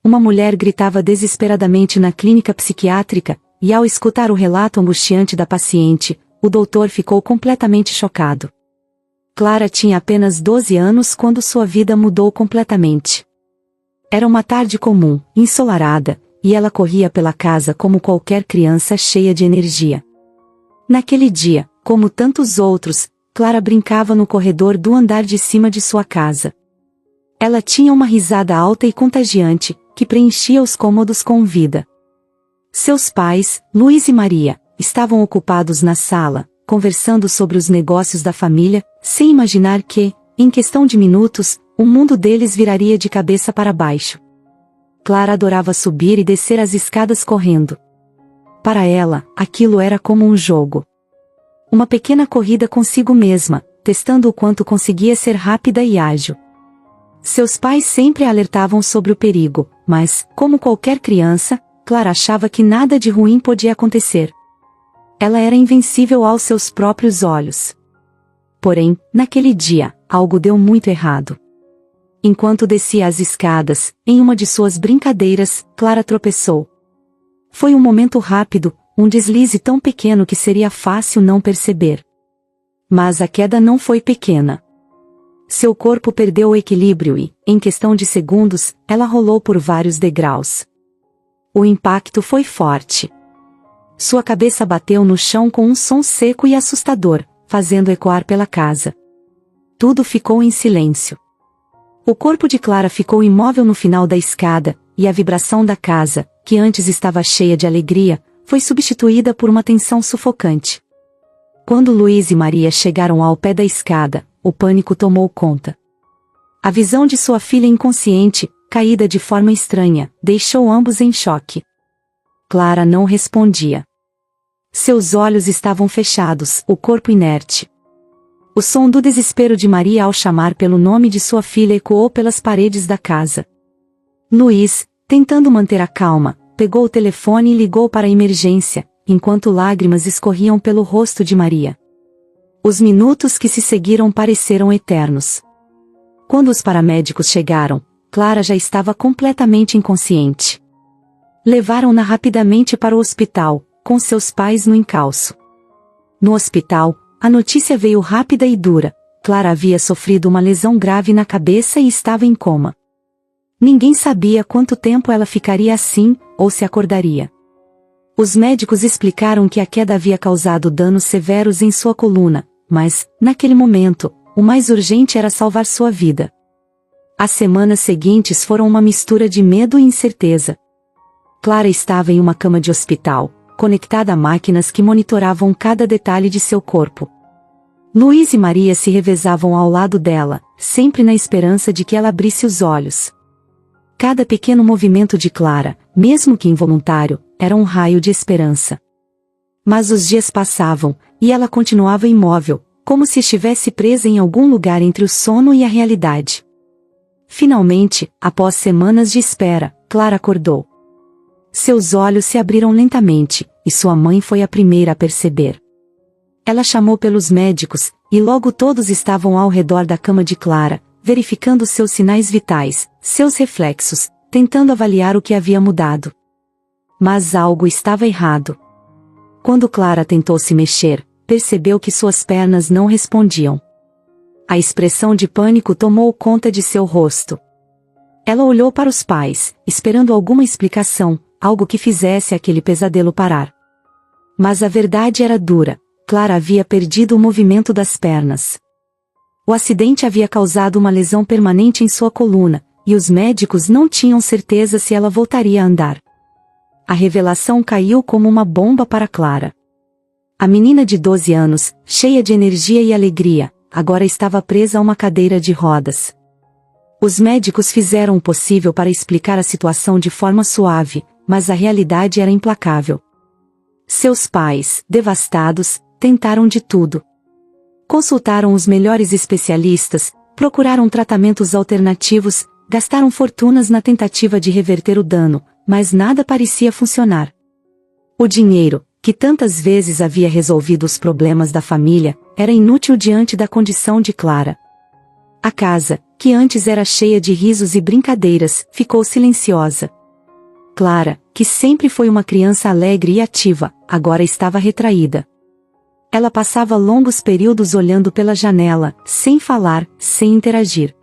Uma mulher gritava desesperadamente na clínica psiquiátrica, e ao escutar o relato angustiante da paciente, o doutor ficou completamente chocado. Clara tinha apenas 12 anos quando sua vida mudou completamente. Era uma tarde comum, ensolarada, e ela corria pela casa como qualquer criança cheia de energia. Naquele dia, como tantos outros, Clara brincava no corredor do andar de cima de sua casa. Ela tinha uma risada alta e contagiante, que preenchia os cômodos com vida. Seus pais, Luiz e Maria, estavam ocupados na sala, conversando sobre os negócios da família, sem imaginar que, em questão de minutos, o mundo deles viraria de cabeça para baixo. Clara adorava subir e descer as escadas correndo. Para ela, aquilo era como um jogo. Uma pequena corrida consigo mesma, testando o quanto conseguia ser rápida e ágil. Seus pais sempre a alertavam sobre o perigo, mas, como qualquer criança, Clara achava que nada de ruim podia acontecer. Ela era invencível aos seus próprios olhos. Porém, naquele dia, algo deu muito errado. Enquanto descia as escadas, em uma de suas brincadeiras, Clara tropeçou. Foi um momento rápido, um deslize tão pequeno que seria fácil não perceber. Mas a queda não foi pequena. Seu corpo perdeu o equilíbrio e, em questão de segundos, ela rolou por vários degraus. O impacto foi forte. Sua cabeça bateu no chão com um som seco e assustador, fazendo ecoar pela casa. Tudo ficou em silêncio. O corpo de Clara ficou imóvel no final da escada, e a vibração da casa, que antes estava cheia de alegria, foi substituída por uma tensão sufocante. Quando Luiz e Maria chegaram ao pé da escada, o pânico tomou conta. A visão de sua filha inconsciente, caída de forma estranha, deixou ambos em choque. Clara não respondia. Seus olhos estavam fechados, o corpo inerte. O som do desespero de Maria ao chamar pelo nome de sua filha ecoou pelas paredes da casa. Luiz, tentando manter a calma, pegou o telefone e ligou para a emergência, enquanto lágrimas escorriam pelo rosto de Maria. Os minutos que se seguiram pareceram eternos. Quando os paramédicos chegaram, Clara já estava completamente inconsciente. Levaram-na rapidamente para o hospital, com seus pais no encalço. No hospital, a notícia veio rápida e dura. Clara havia sofrido uma lesão grave na cabeça e estava em coma. Ninguém sabia quanto tempo ela ficaria assim, ou se acordaria. Os médicos explicaram que a queda havia causado danos severos em sua coluna, mas, naquele momento, o mais urgente era salvar sua vida. As semanas seguintes foram uma mistura de medo e incerteza. Clara estava em uma cama de hospital, conectada a máquinas que monitoravam cada detalhe de seu corpo. Luiz e Maria se revezavam ao lado dela, sempre na esperança de que ela abrisse os olhos. Cada pequeno movimento de Clara, mesmo que involuntário, era um raio de esperança. Mas os dias passavam, e ela continuava imóvel, como se estivesse presa em algum lugar entre o sono e a realidade. Finalmente, após semanas de espera, Clara acordou. Seus olhos se abriram lentamente, e sua mãe foi a primeira a perceber. Ela chamou pelos médicos, e logo todos estavam ao redor da cama de Clara, verificando seus sinais vitais, seus reflexos, tentando avaliar o que havia mudado. Mas algo estava errado. Quando Clara tentou se mexer, percebeu que suas pernas não respondiam. A expressão de pânico tomou conta de seu rosto. Ela olhou para os pais, esperando alguma explicação, algo que fizesse aquele pesadelo parar. Mas a verdade era dura. Clara havia perdido o movimento das pernas. O acidente havia causado uma lesão permanente em sua coluna, e os médicos não tinham certeza se ela voltaria a andar. A revelação caiu como uma bomba para Clara. A menina de 12 anos, cheia de energia e alegria, agora estava presa a uma cadeira de rodas. Os médicos fizeram o possível para explicar a situação de forma suave, mas a realidade era implacável. Seus pais, devastados, tentaram de tudo. Consultaram os melhores especialistas, procuraram tratamentos alternativos, gastaram fortunas na tentativa de reverter o dano, mas nada parecia funcionar. O dinheiro, que tantas vezes havia resolvido os problemas da família, era inútil diante da condição de Clara. A casa, que antes era cheia de risos e brincadeiras, ficou silenciosa. Clara, que sempre foi uma criança alegre e ativa, agora estava retraída. Ela passava longos períodos olhando pela janela, sem falar, sem interagir.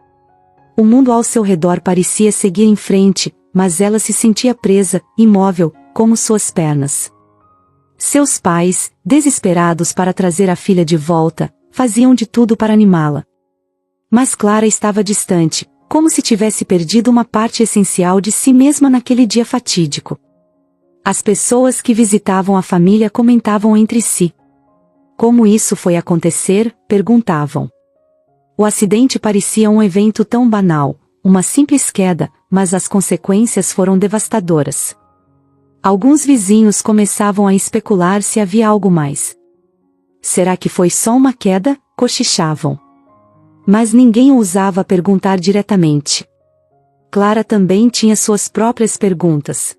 O mundo ao seu redor parecia seguir em frente, mas ela se sentia presa, imóvel, como suas pernas. Seus pais, desesperados para trazer a filha de volta, faziam de tudo para animá-la. Mas Clara estava distante, como se tivesse perdido uma parte essencial de si mesma naquele dia fatídico. As pessoas que visitavam a família comentavam entre si. Como isso foi acontecer? Perguntavam. O acidente parecia um evento tão banal, uma simples queda, mas as consequências foram devastadoras. Alguns vizinhos começavam a especular se havia algo mais. Será que foi só uma queda? Cochichavam. Mas ninguém ousava perguntar diretamente. Clara também tinha suas próprias perguntas.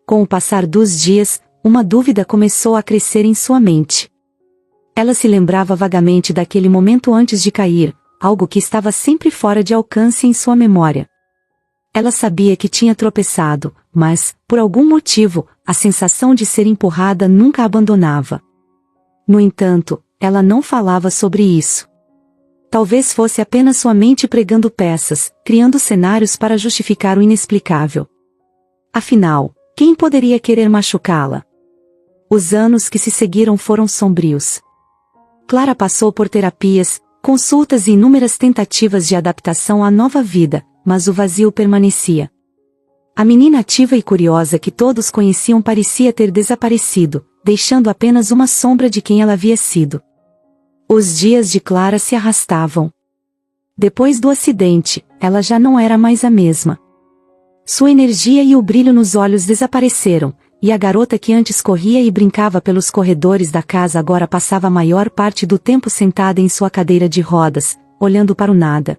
Com o passar dos dias, uma dúvida começou a crescer em sua mente. Ela se lembrava vagamente daquele momento antes de cair, algo que estava sempre fora de alcance em sua memória. Ela sabia que tinha tropeçado, mas, por algum motivo, a sensação de ser empurrada nunca a abandonava. No entanto, ela não falava sobre isso. Talvez fosse apenas sua mente pregando peças, criando cenários para justificar o inexplicável. Afinal, quem poderia querer machucá-la? Os anos que se seguiram foram sombrios. Clara passou por terapias, consultas e inúmeras tentativas de adaptação à nova vida, mas o vazio permanecia. A menina ativa e curiosa que todos conheciam parecia ter desaparecido, deixando apenas uma sombra de quem ela havia sido. Os dias de Clara se arrastavam. Depois do acidente, ela já não era mais a mesma. Sua energia e o brilho nos olhos desapareceram, e a garota que antes corria e brincava pelos corredores da casa agora passava a maior parte do tempo sentada em sua cadeira de rodas, olhando para o nada.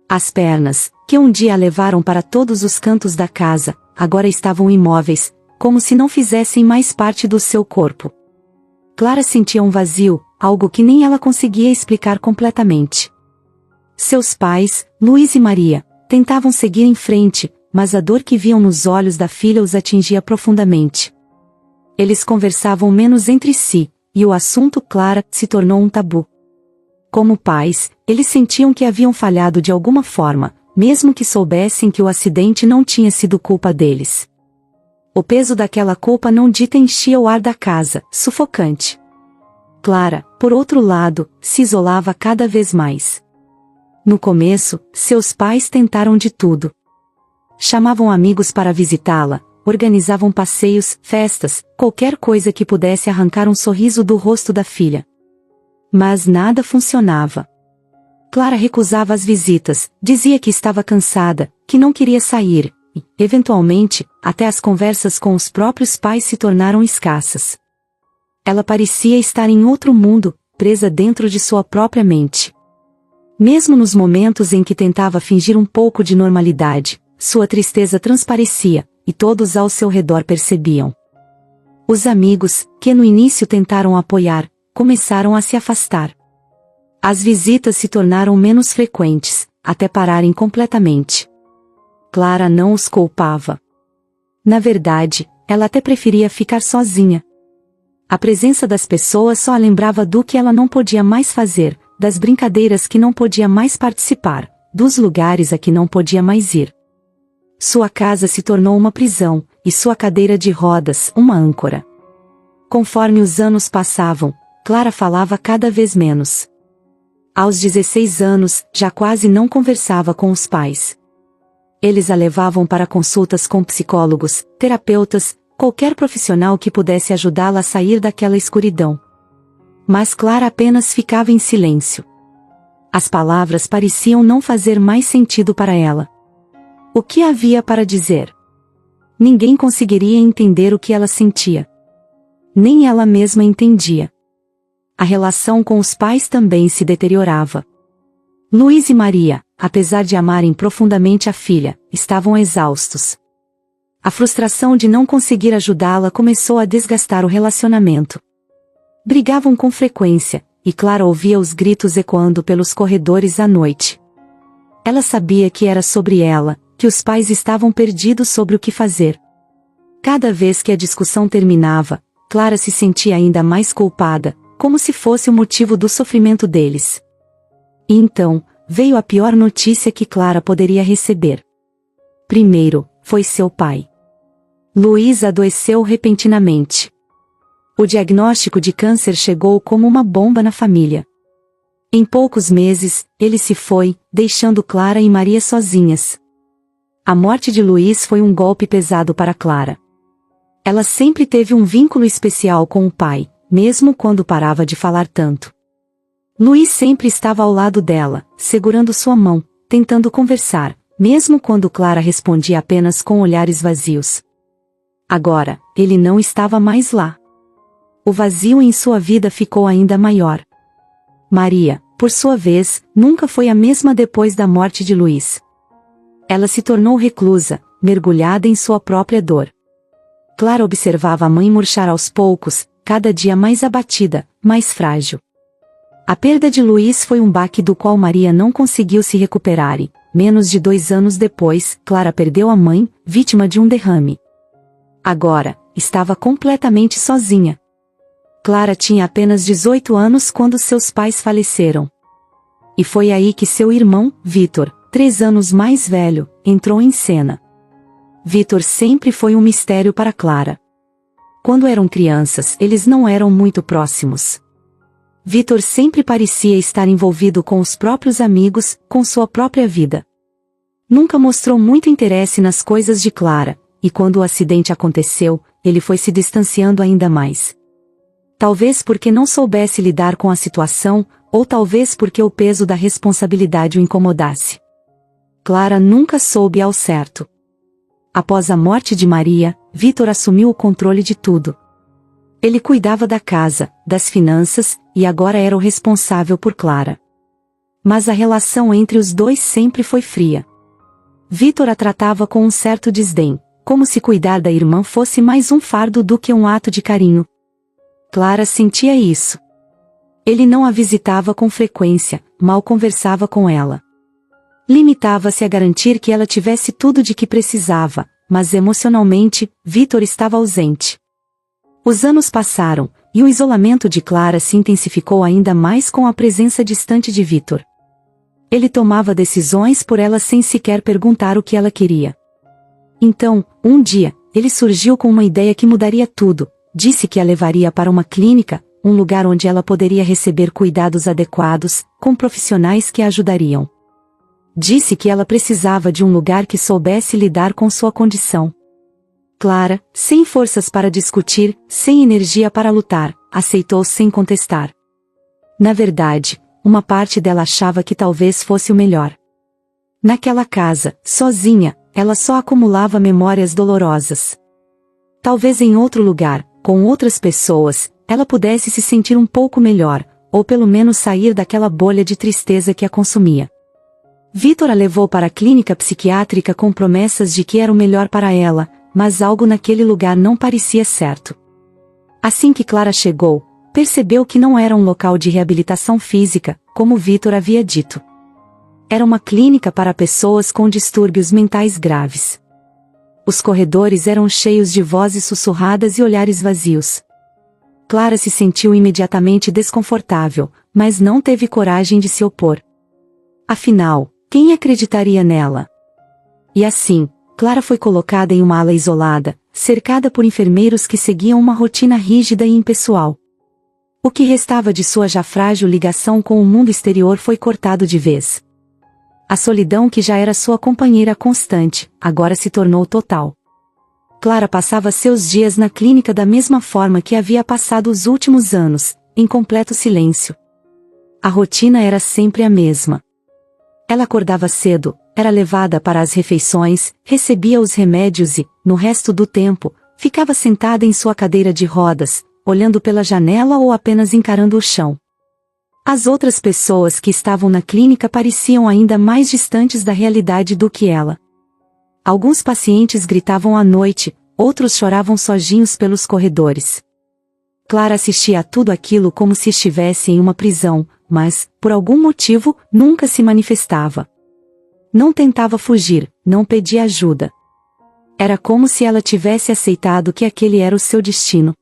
As pernas, que um dia a levaram para todos os cantos da casa, agora estavam imóveis, como se não fizessem mais parte do seu corpo. Clara sentia um vazio, algo que nem ela conseguia explicar completamente. Seus pais, Luiz e Maria, tentavam seguir em frente, mas a dor que viam nos olhos da filha os atingia profundamente. Eles conversavam menos entre si, e o assunto Clara se tornou um tabu. Como pais, eles sentiam que haviam falhado de alguma forma, mesmo que soubessem que o acidente não tinha sido culpa deles. O peso daquela culpa não dita enchia o ar da casa, sufocante. Clara, por outro lado, se isolava cada vez mais. No começo, seus pais tentaram de tudo. Chamavam amigos para visitá-la, organizavam passeios, festas, qualquer coisa que pudesse arrancar um sorriso do rosto da filha. Mas nada funcionava. Clara recusava as visitas, dizia que estava cansada, que não queria sair, e, eventualmente, até as conversas com os próprios pais se tornaram escassas. Ela parecia estar em outro mundo, presa dentro de sua própria mente. Mesmo nos momentos em que tentava fingir um pouco de normalidade, sua tristeza transparecia, e todos ao seu redor percebiam. Os amigos, que no início tentaram apoiar, começaram a se afastar. As visitas se tornaram menos frequentes, até pararem completamente. Clara não os culpava. Na verdade, ela até preferia ficar sozinha. A presença das pessoas só a lembrava do que ela não podia mais fazer, das brincadeiras que não podia mais participar, dos lugares a que não podia mais ir. Sua casa se tornou uma prisão, e sua cadeira de rodas, uma âncora. Conforme os anos passavam, Clara falava cada vez menos. Aos 16 anos, já quase não conversava com os pais. Eles a levavam para consultas com psicólogos, terapeutas, qualquer profissional que pudesse ajudá-la a sair daquela escuridão. Mas Clara apenas ficava em silêncio. As palavras pareciam não fazer mais sentido para ela. O que havia para dizer? Ninguém conseguiria entender o que ela sentia. Nem ela mesma entendia. A relação com os pais também se deteriorava. Luiz e Maria, apesar de amarem profundamente a filha, estavam exaustos. A frustração de não conseguir ajudá-la começou a desgastar o relacionamento. Brigavam com frequência, e Clara ouvia os gritos ecoando pelos corredores à noite. Ela sabia que era sobre ela, que os pais estavam perdidos sobre o que fazer. Cada vez que a discussão terminava, Clara se sentia ainda mais culpada, como se fosse o motivo do sofrimento deles. E então, veio a pior notícia que Clara poderia receber. Primeiro, foi seu pai. Luiz adoeceu repentinamente. O diagnóstico de câncer chegou como uma bomba na família. Em poucos meses, ele se foi, deixando Clara e Maria sozinhas. A morte de Luiz foi um golpe pesado para Clara. Ela sempre teve um vínculo especial com o pai, mesmo quando parava de falar tanto. Luiz sempre estava ao lado dela, segurando sua mão, tentando conversar, mesmo quando Clara respondia apenas com olhares vazios. Agora, ele não estava mais lá. O vazio em sua vida ficou ainda maior. Maria, por sua vez, nunca foi a mesma depois da morte de Luiz. Ela se tornou reclusa, mergulhada em sua própria dor. Clara observava a mãe murchar aos poucos, cada dia mais abatida, mais frágil. A perda de Luiz foi um baque do qual Maria não conseguiu se recuperar e, menos de 2 anos depois, Clara perdeu a mãe, vítima de um derrame. Agora, estava completamente sozinha. Clara tinha apenas 18 anos quando seus pais faleceram. E foi aí que seu irmão, Vitor, 3 anos mais velho, entrou em cena. Vitor sempre foi um mistério para Clara. Quando eram crianças, eles não eram muito próximos. Vitor sempre parecia estar envolvido com os próprios amigos, com sua própria vida. Nunca mostrou muito interesse nas coisas de Clara, e quando o acidente aconteceu, ele foi se distanciando ainda mais. Talvez porque não soubesse lidar com a situação, ou talvez porque o peso da responsabilidade o incomodasse. Clara nunca soube ao certo. Após a morte de Maria, Vitor assumiu o controle de tudo. Ele cuidava da casa, das finanças, e agora era o responsável por Clara. Mas a relação entre os dois sempre foi fria. Vitor a tratava com um certo desdém, como se cuidar da irmã fosse mais um fardo do que um ato de carinho. Clara sentia isso. Ele não a visitava com frequência, mal conversava com ela. Limitava-se a garantir que ela tivesse tudo de que precisava, mas emocionalmente, Vitor estava ausente. Os anos passaram, e o isolamento de Clara se intensificou ainda mais com a presença distante de Vitor. Ele tomava decisões por ela sem sequer perguntar o que ela queria. Então, um dia, ele surgiu com uma ideia que mudaria tudo. Disse que a levaria para uma clínica, um lugar onde ela poderia receber cuidados adequados, com profissionais que a ajudariam. Disse que ela precisava de um lugar que soubesse lidar com sua condição. Clara, sem forças para discutir, sem energia para lutar, aceitou sem contestar. Na verdade, uma parte dela achava que talvez fosse o melhor. Naquela casa, sozinha, ela só acumulava memórias dolorosas. Talvez em outro lugar, com outras pessoas, ela pudesse se sentir um pouco melhor, ou pelo menos sair daquela bolha de tristeza que a consumia. Vitor a levou para a clínica psiquiátrica com promessas de que era o melhor para ela, mas algo naquele lugar não parecia certo. Assim que Clara chegou, percebeu que não era um local de reabilitação física, como Vitor havia dito. Era uma clínica para pessoas com distúrbios mentais graves. Os corredores eram cheios de vozes sussurradas e olhares vazios. Clara se sentiu imediatamente desconfortável, mas não teve coragem de se opor. Afinal, quem acreditaria nela? E assim, Clara foi colocada em uma ala isolada, cercada por enfermeiros que seguiam uma rotina rígida e impessoal. O que restava de sua já frágil ligação com o mundo exterior foi cortado de vez. A solidão que já era sua companheira constante, agora se tornou total. Clara passava seus dias na clínica da mesma forma que havia passado os últimos anos, em completo silêncio. A rotina era sempre a mesma. Ela acordava cedo, era levada para as refeições, recebia os remédios e, no resto do tempo, ficava sentada em sua cadeira de rodas, olhando pela janela ou apenas encarando o chão. As outras pessoas que estavam na clínica pareciam ainda mais distantes da realidade do que ela. Alguns pacientes gritavam à noite, outros choravam sozinhos pelos corredores. Clara assistia a tudo aquilo como se estivesse em uma prisão, mas, por algum motivo, nunca se manifestava. Não tentava fugir, não pedia ajuda. Era como se ela tivesse aceitado que aquele era o seu destino.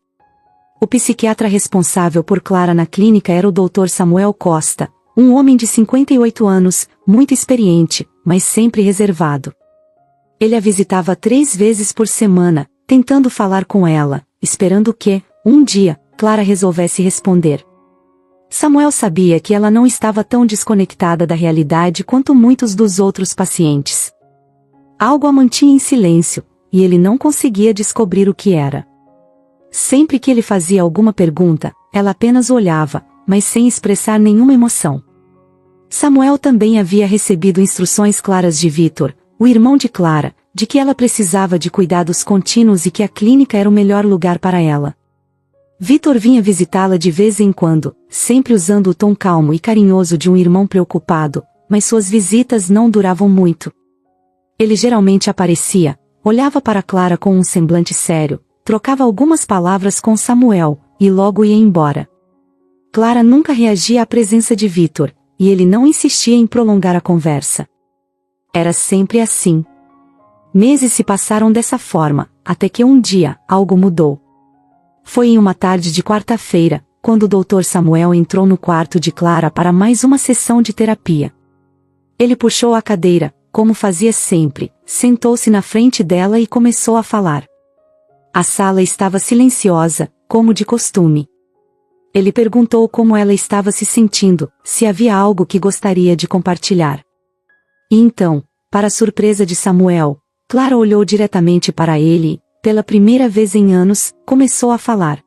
O psiquiatra responsável por Clara na clínica era o Dr. Samuel Costa, um homem de 58 anos, muito experiente, mas sempre reservado. Ele a visitava 3 vezes por semana, tentando falar com ela, esperando que, um dia, Clara resolvesse responder. Samuel sabia que ela não estava tão desconectada da realidade quanto muitos dos outros pacientes. Algo a mantinha em silêncio, e ele não conseguia descobrir o que era. Sempre que ele fazia alguma pergunta, ela apenas olhava, mas sem expressar nenhuma emoção. Samuel também havia recebido instruções claras de Vitor, o irmão de Clara, de que ela precisava de cuidados contínuos e que a clínica era o melhor lugar para ela. Vitor vinha visitá-la de vez em quando, sempre usando o tom calmo e carinhoso de um irmão preocupado, mas suas visitas não duravam muito. Ele geralmente aparecia, olhava para Clara com um semblante sério, trocava algumas palavras com Samuel, e logo ia embora. Clara nunca reagia à presença de Vitor, e ele não insistia em prolongar a conversa. Era sempre assim. Meses se passaram dessa forma, até que um dia, algo mudou. Foi em uma tarde de quarta-feira, quando o Dr. Samuel entrou no quarto de Clara para mais uma sessão de terapia. Ele puxou a cadeira, como fazia sempre, sentou-se na frente dela e começou a falar. A sala estava silenciosa, como de costume. Ele perguntou como ela estava se sentindo, se havia algo que gostaria de compartilhar. E então, para a surpresa de Samuel, Clara olhou diretamente para ele e, pela primeira vez em anos, começou a falar.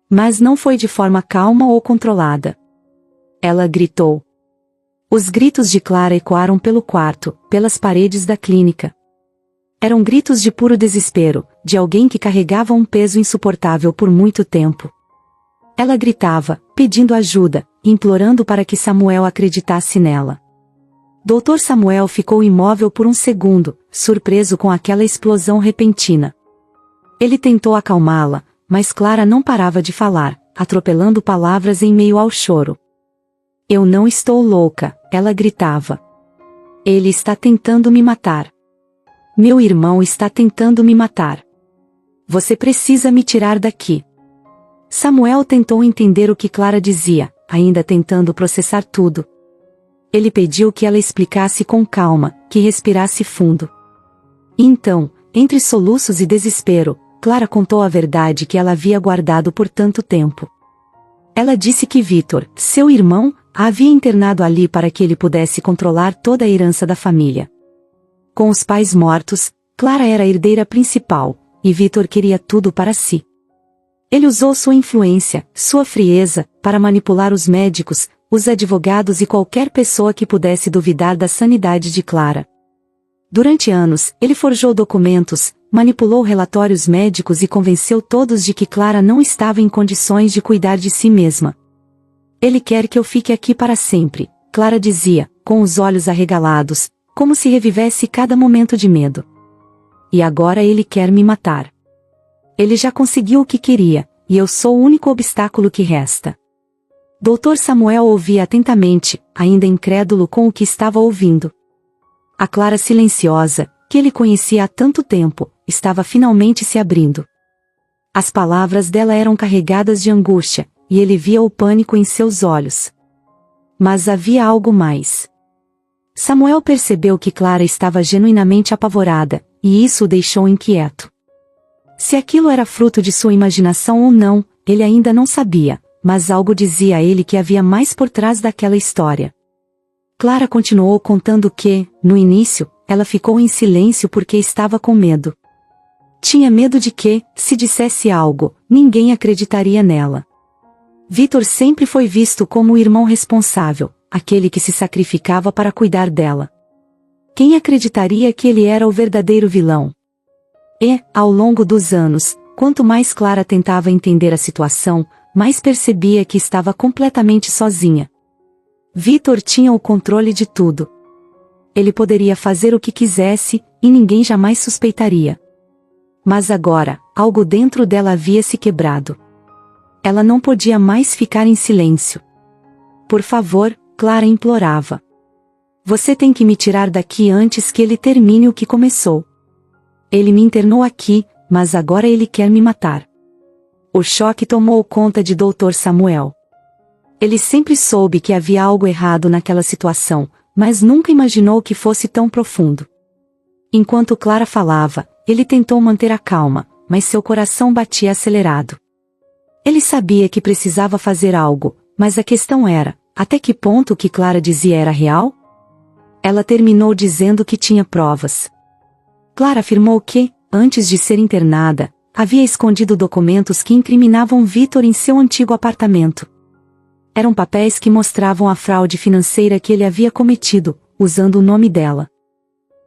Mas não foi de forma calma ou controlada. Ela gritou. Os gritos de Clara ecoaram pelo quarto, pelas paredes da clínica. Eram gritos de puro desespero, de alguém que carregava um peso insuportável por muito tempo. Ela gritava, pedindo ajuda, implorando para que Samuel acreditasse nela. Dr. Samuel ficou imóvel por um segundo, surpreso com aquela explosão repentina. Ele tentou acalmá-la, mas Clara não parava de falar, atropelando palavras em meio ao choro. Eu não estou louca, ela gritava. Ele está tentando me matar. Meu irmão está tentando me matar. Você precisa me tirar daqui. Samuel tentou entender o que Clara dizia, ainda tentando processar tudo. Ele pediu que ela explicasse com calma, que respirasse fundo. E então, entre soluços e desespero, Clara contou a verdade que ela havia guardado por tanto tempo. Ela disse que Vitor, seu irmão, a havia internado ali para que ele pudesse controlar toda a herança da família. Com os pais mortos, Clara era a herdeira principal, e Vitor queria tudo para si. Ele usou sua influência, sua frieza, para manipular os médicos, os advogados e qualquer pessoa que pudesse duvidar da sanidade de Clara. Durante anos, ele forjou documentos, manipulou relatórios médicos e convenceu todos de que Clara não estava em condições de cuidar de si mesma. Ele quer que eu fique aqui para sempre, Clara dizia, com os olhos arregalados, como se revivesse cada momento de medo. E agora ele quer me matar. Ele já conseguiu o que queria, e eu sou o único obstáculo que resta. Dr. Samuel ouvia atentamente, ainda incrédulo com o que estava ouvindo. A Clara silenciosa, que ele conhecia há tanto tempo, estava finalmente se abrindo. As palavras dela eram carregadas de angústia, e ele via o pânico em seus olhos. Mas havia algo mais. Samuel percebeu que Clara estava genuinamente apavorada, e isso o deixou inquieto. Se aquilo era fruto de sua imaginação ou não, ele ainda não sabia, mas algo dizia a ele que havia mais por trás daquela história. Clara continuou contando que, no início, ela ficou em silêncio porque estava com medo. Tinha medo de que, se dissesse algo, ninguém acreditaria nela. Vitor sempre foi visto como o irmão responsável, aquele que se sacrificava para cuidar dela. Quem acreditaria que ele era o verdadeiro vilão? E, ao longo dos anos, quanto mais Clara tentava entender a situação, mais percebia que estava completamente sozinha. Vitor tinha o controle de tudo. Ele poderia fazer o que quisesse, e ninguém jamais suspeitaria. Mas agora, algo dentro dela havia se quebrado. Ela não podia mais ficar em silêncio. Por favor, Clara implorava. Você tem que me tirar daqui antes que ele termine o que começou. Ele me internou aqui, mas agora ele quer me matar. O choque tomou conta de Dr. Samuel. Ele sempre soube que havia algo errado naquela situação, mas nunca imaginou que fosse tão profundo. Enquanto Clara falava, ele tentou manter a calma, mas seu coração batia acelerado. Ele sabia que precisava fazer algo, mas a questão era, até que ponto o que Clara dizia era real? Ela terminou dizendo que tinha provas. Clara afirmou que, antes de ser internada, havia escondido documentos que incriminavam Victor em seu antigo apartamento. Eram papéis que mostravam a fraude financeira que ele havia cometido, usando o nome dela.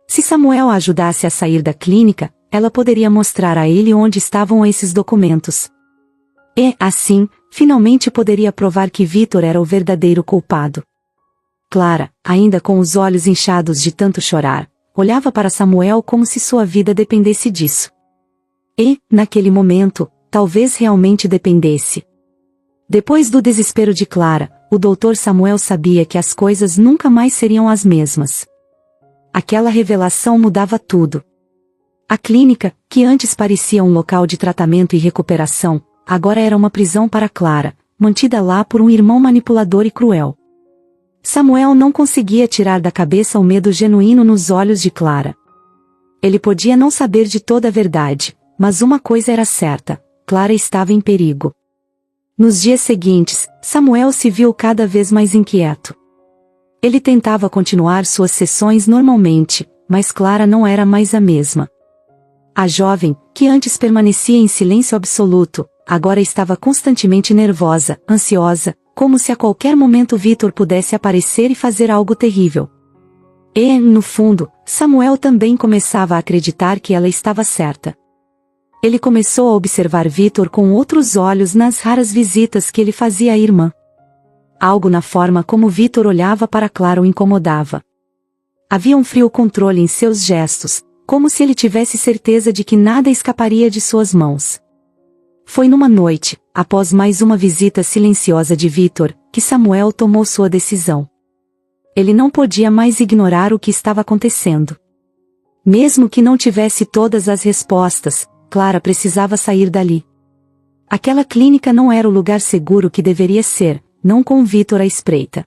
Se Samuel a ajudasse a sair da clínica, ela poderia mostrar a ele onde estavam esses documentos. E, assim, finalmente poderia provar que Victor era o verdadeiro culpado. Clara, ainda com os olhos inchados de tanto chorar, olhava para Samuel como se sua vida dependesse disso. E, naquele momento, talvez realmente dependesse. Depois do desespero de Clara, o Dr. Samuel sabia que as coisas nunca mais seriam as mesmas. Aquela revelação mudava tudo. A clínica, que antes parecia um local de tratamento e recuperação, agora era uma prisão para Clara, mantida lá por um irmão manipulador e cruel. Samuel não conseguia tirar da cabeça o medo genuíno nos olhos de Clara. Ele podia não saber de toda a verdade, mas uma coisa era certa: Clara estava em perigo. Nos dias seguintes, Samuel se viu cada vez mais inquieto. Ele tentava continuar suas sessões normalmente, mas Clara não era mais a mesma. A jovem, que antes permanecia em silêncio absoluto, agora estava constantemente nervosa, ansiosa, como se a qualquer momento Victor pudesse aparecer e fazer algo terrível. E, no fundo, Samuel também começava a acreditar que ela estava certa. Ele começou a observar Victor com outros olhos nas raras visitas que ele fazia à irmã. Algo na forma como Victor olhava para Clara o incomodava. Havia um frio controle em seus gestos, como se ele tivesse certeza de que nada escaparia de suas mãos. Foi numa noite, após mais uma visita silenciosa de Victor, que Samuel tomou sua decisão. Ele não podia mais ignorar o que estava acontecendo. Mesmo que não tivesse todas as respostas, Clara precisava sair dali. Aquela clínica não era o lugar seguro que deveria ser, não com Victor à espreita.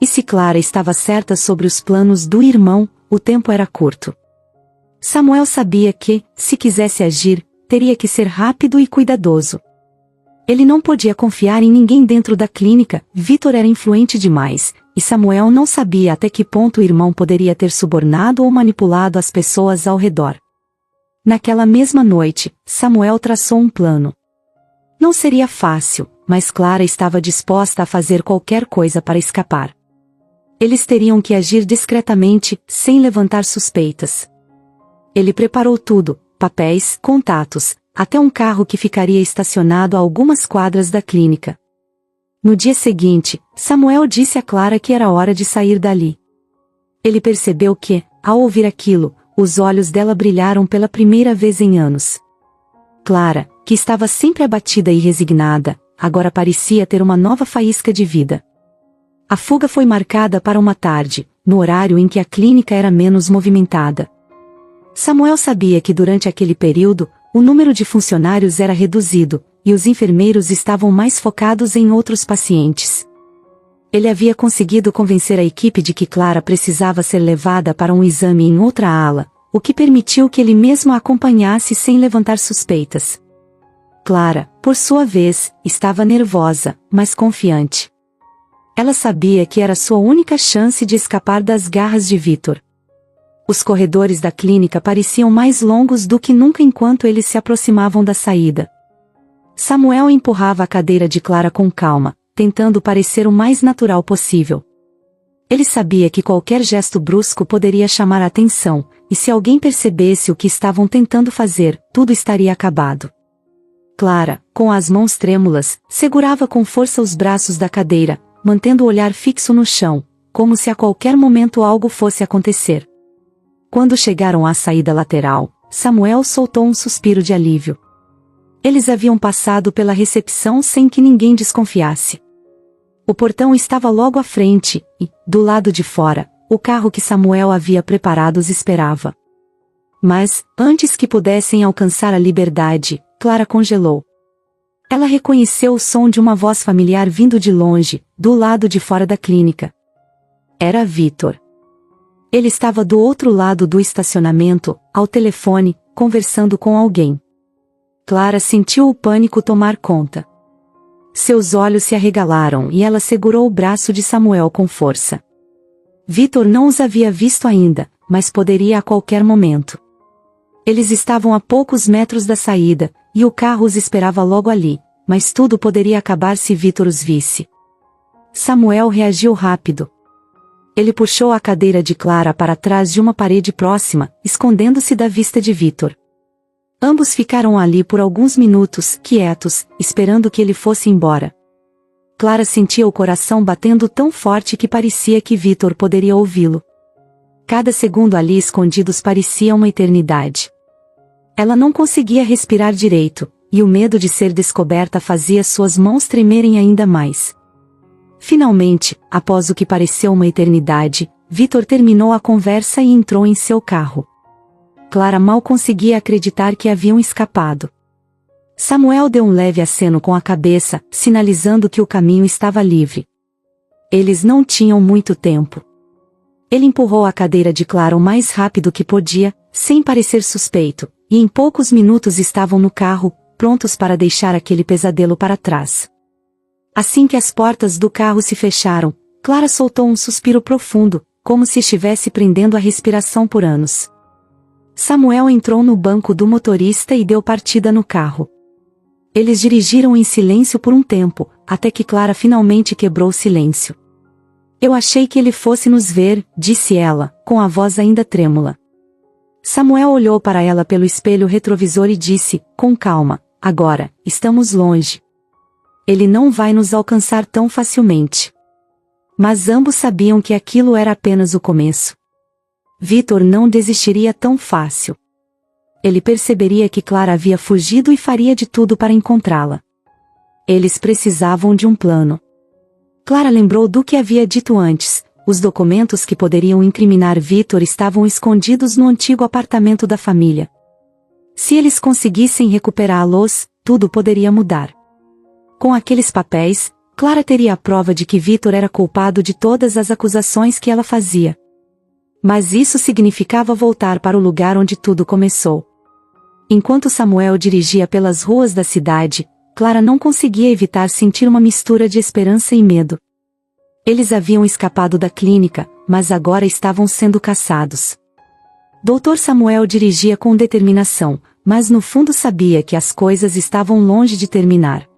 E se Clara estava certa sobre os planos do irmão, o tempo era curto. Samuel sabia que, se quisesse agir, teria que ser rápido e cuidadoso. Ele não podia confiar em ninguém dentro da clínica, Victor era influente demais, e Samuel não sabia até que ponto o irmão poderia ter subornado ou manipulado as pessoas ao redor. Naquela mesma noite, Samuel traçou um plano. Não seria fácil, mas Clara estava disposta a fazer qualquer coisa para escapar. Eles teriam que agir discretamente, sem levantar suspeitas. Ele preparou tudo: papéis, contatos, até um carro que ficaria estacionado a algumas quadras da clínica. No dia seguinte, Samuel disse a Clara que era hora de sair dali. Ele percebeu que, ao ouvir aquilo, os olhos dela brilharam pela primeira vez em anos. Clara, que estava sempre abatida e resignada, agora parecia ter uma nova faísca de vida. A fuga foi marcada para uma tarde, no horário em que a clínica era menos movimentada. Samuel sabia que durante aquele período, o número de funcionários era reduzido, e os enfermeiros estavam mais focados em outros pacientes. Ele havia conseguido convencer a equipe de que Clara precisava ser levada para um exame em outra ala, o que permitiu que ele mesmo a acompanhasse sem levantar suspeitas. Clara, por sua vez, estava nervosa, mas confiante. Ela sabia que era sua única chance de escapar das garras de Victor. Os corredores da clínica pareciam mais longos do que nunca enquanto eles se aproximavam da saída. Samuel empurrava a cadeira de Clara com calma, tentando parecer o mais natural possível. Ele sabia que qualquer gesto brusco poderia chamar a atenção, e se alguém percebesse o que estavam tentando fazer, tudo estaria acabado. Clara, com as mãos trêmulas, segurava com força os braços da cadeira, mantendo o olhar fixo no chão, como se a qualquer momento algo fosse acontecer. Quando chegaram à saída lateral, Samuel soltou um suspiro de alívio. Eles haviam passado pela recepção sem que ninguém desconfiasse. O portão estava logo à frente, e, do lado de fora, o carro que Samuel havia preparado os esperava. Mas, antes que pudessem alcançar a liberdade, Clara congelou. Ela reconheceu o som de uma voz familiar vindo de longe, do lado de fora da clínica. Era Vítor. Ele estava do outro lado do estacionamento, ao telefone, conversando com alguém. Clara sentiu o pânico tomar conta. Seus olhos se arregalaram e ela segurou o braço de Samuel com força. Vítor não os havia visto ainda, mas poderia a qualquer momento. Eles estavam a poucos metros da saída, e o carro os esperava logo ali, mas tudo poderia acabar se Vítor os visse. Samuel reagiu rápido. Ele puxou a cadeira de Clara para trás de uma parede próxima, escondendo-se da vista de Vítor. Ambos ficaram ali por alguns minutos, quietos, esperando que ele fosse embora. Clara sentia o coração batendo tão forte que parecia que Vítor poderia ouvi-lo. Cada segundo ali escondidos parecia uma eternidade. Ela não conseguia respirar direito, e o medo de ser descoberta fazia suas mãos tremerem ainda mais. Finalmente, após o que pareceu uma eternidade, Vítor terminou a conversa e entrou em seu carro. Clara mal conseguia acreditar que haviam escapado. Samuel deu um leve aceno com a cabeça, sinalizando que o caminho estava livre. Eles não tinham muito tempo. Ele empurrou a cadeira de Clara o mais rápido que podia, sem parecer suspeito, e em poucos minutos estavam no carro, prontos para deixar aquele pesadelo para trás. Assim que as portas do carro se fecharam, Clara soltou um suspiro profundo, como se estivesse prendendo a respiração por anos. Samuel entrou no banco do motorista e deu partida no carro. Eles dirigiram em silêncio por um tempo, até que Clara finalmente quebrou o silêncio. Eu achei que ele fosse nos ver, disse ela, com a voz ainda trêmula. Samuel olhou para ela pelo espelho retrovisor e disse, com calma, agora, estamos longe. Ele não vai nos alcançar tão facilmente. Mas ambos sabiam que aquilo era apenas o começo. Vítor não desistiria tão fácil. Ele perceberia que Clara havia fugido e faria de tudo para encontrá-la. Eles precisavam de um plano. Clara lembrou do que havia dito antes, os documentos que poderiam incriminar Vítor estavam escondidos no antigo apartamento da família. Se eles conseguissem recuperá-los, tudo poderia mudar. Com aqueles papéis, Clara teria a prova de que Vítor era culpado de todas as acusações que ela fazia. Mas isso significava voltar para o lugar onde tudo começou. Enquanto Samuel dirigia pelas ruas da cidade, Clara não conseguia evitar sentir uma mistura de esperança e medo. Eles haviam escapado da clínica, mas agora estavam sendo caçados. Dr. Samuel dirigia com determinação, mas no fundo sabia que as coisas estavam longe de terminar.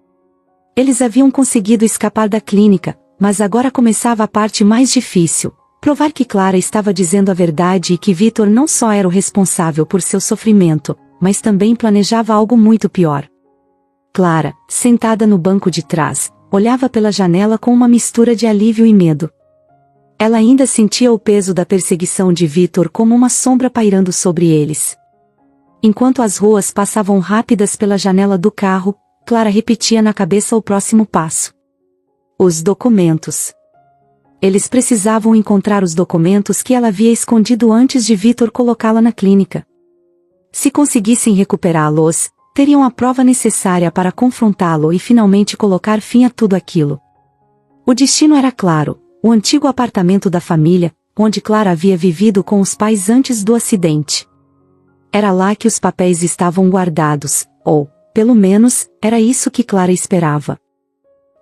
Eles haviam conseguido escapar da clínica, mas agora começava a parte mais difícil. Provar que Clara estava dizendo a verdade e que Vítor não só era o responsável por seu sofrimento, mas também planejava algo muito pior. Clara, sentada no banco de trás, olhava pela janela com uma mistura de alívio e medo. Ela ainda sentia o peso da perseguição de Vítor como uma sombra pairando sobre eles. Enquanto as ruas passavam rápidas pela janela do carro, Clara repetia na cabeça o próximo passo. Os documentos. Eles precisavam encontrar os documentos que ela havia escondido antes de Vítor colocá-la na clínica. Se conseguissem recuperá-los, teriam a prova necessária para confrontá-lo e finalmente colocar fim a tudo aquilo. O destino era claro, o antigo apartamento da família, onde Clara havia vivido com os pais antes do acidente. Era lá que os papéis estavam guardados, ou, pelo menos, era isso que Clara esperava.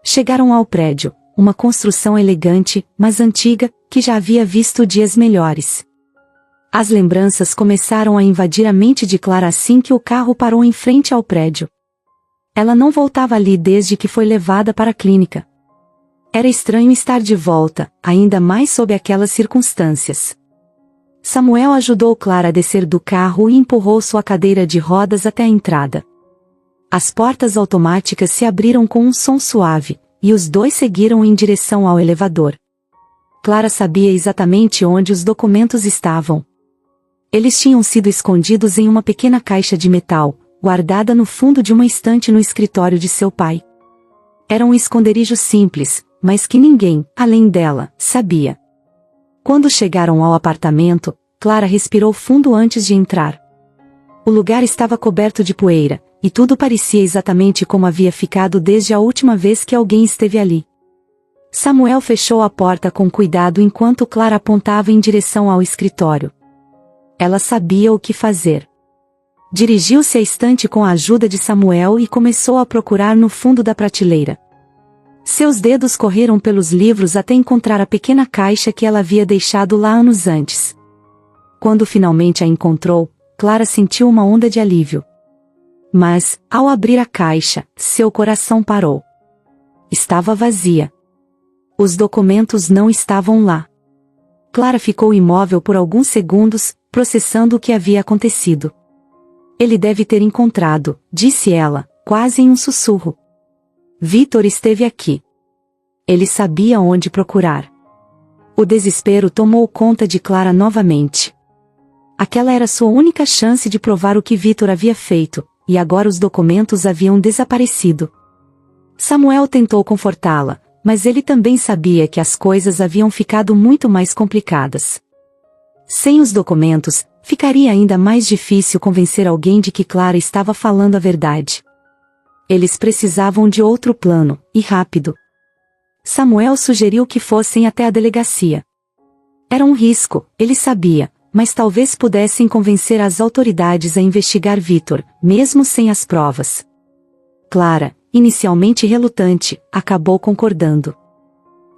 Chegaram ao prédio. Uma construção elegante, mas antiga, que já havia visto dias melhores. As lembranças começaram a invadir a mente de Clara assim que o carro parou em frente ao prédio. Ela não voltava ali desde que foi levada para a clínica. Era estranho estar de volta, ainda mais sob aquelas circunstâncias. Samuel ajudou Clara a descer do carro e empurrou sua cadeira de rodas até a entrada. As portas automáticas se abriram com um som suave, e os dois seguiram em direção ao elevador. Clara sabia exatamente onde os documentos estavam. Eles tinham sido escondidos em uma pequena caixa de metal, guardada no fundo de uma estante no escritório de seu pai. Era um esconderijo simples, mas que ninguém, além dela, sabia. Quando chegaram ao apartamento, Clara respirou fundo antes de entrar. O lugar estava coberto de poeira, e tudo parecia exatamente como havia ficado desde a última vez que alguém esteve ali. Samuel fechou a porta com cuidado enquanto Clara apontava em direção ao escritório. Ela sabia o que fazer. Dirigiu-se à estante com a ajuda de Samuel e começou a procurar no fundo da prateleira. Seus dedos correram pelos livros até encontrar a pequena caixa que ela havia deixado lá anos antes. Quando finalmente a encontrou, Clara sentiu uma onda de alívio. Mas, ao abrir a caixa, seu coração parou. Estava vazia. Os documentos não estavam lá. Clara ficou imóvel por alguns segundos, processando o que havia acontecido. Ele deve ter encontrado, disse ela, quase em um sussurro. Vitor esteve aqui. Ele sabia onde procurar. O desespero tomou conta de Clara novamente. Aquela era sua única chance de provar o que Vitor havia feito, e agora os documentos haviam desaparecido. Samuel tentou confortá-la, mas ele também sabia que as coisas haviam ficado muito mais complicadas. Sem os documentos, ficaria ainda mais difícil convencer alguém de que Clara estava falando a verdade. Eles precisavam de outro plano, e rápido. Samuel sugeriu que fossem até a delegacia. Era um risco, ele sabia, mas talvez pudessem convencer as autoridades a investigar Vitor, mesmo sem as provas. Clara, inicialmente relutante, acabou concordando.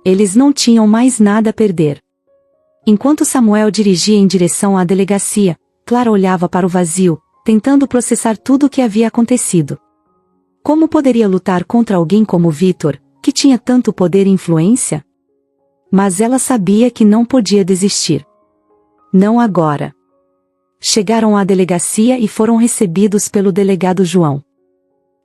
Eles não tinham mais nada a perder. Enquanto Samuel dirigia em direção à delegacia, Clara olhava para o vazio, tentando processar tudo o que havia acontecido. Como poderia lutar contra alguém como Vitor, que tinha tanto poder e influência? Mas ela sabia que não podia desistir. Não agora. Chegaram à delegacia e foram recebidos pelo delegado João.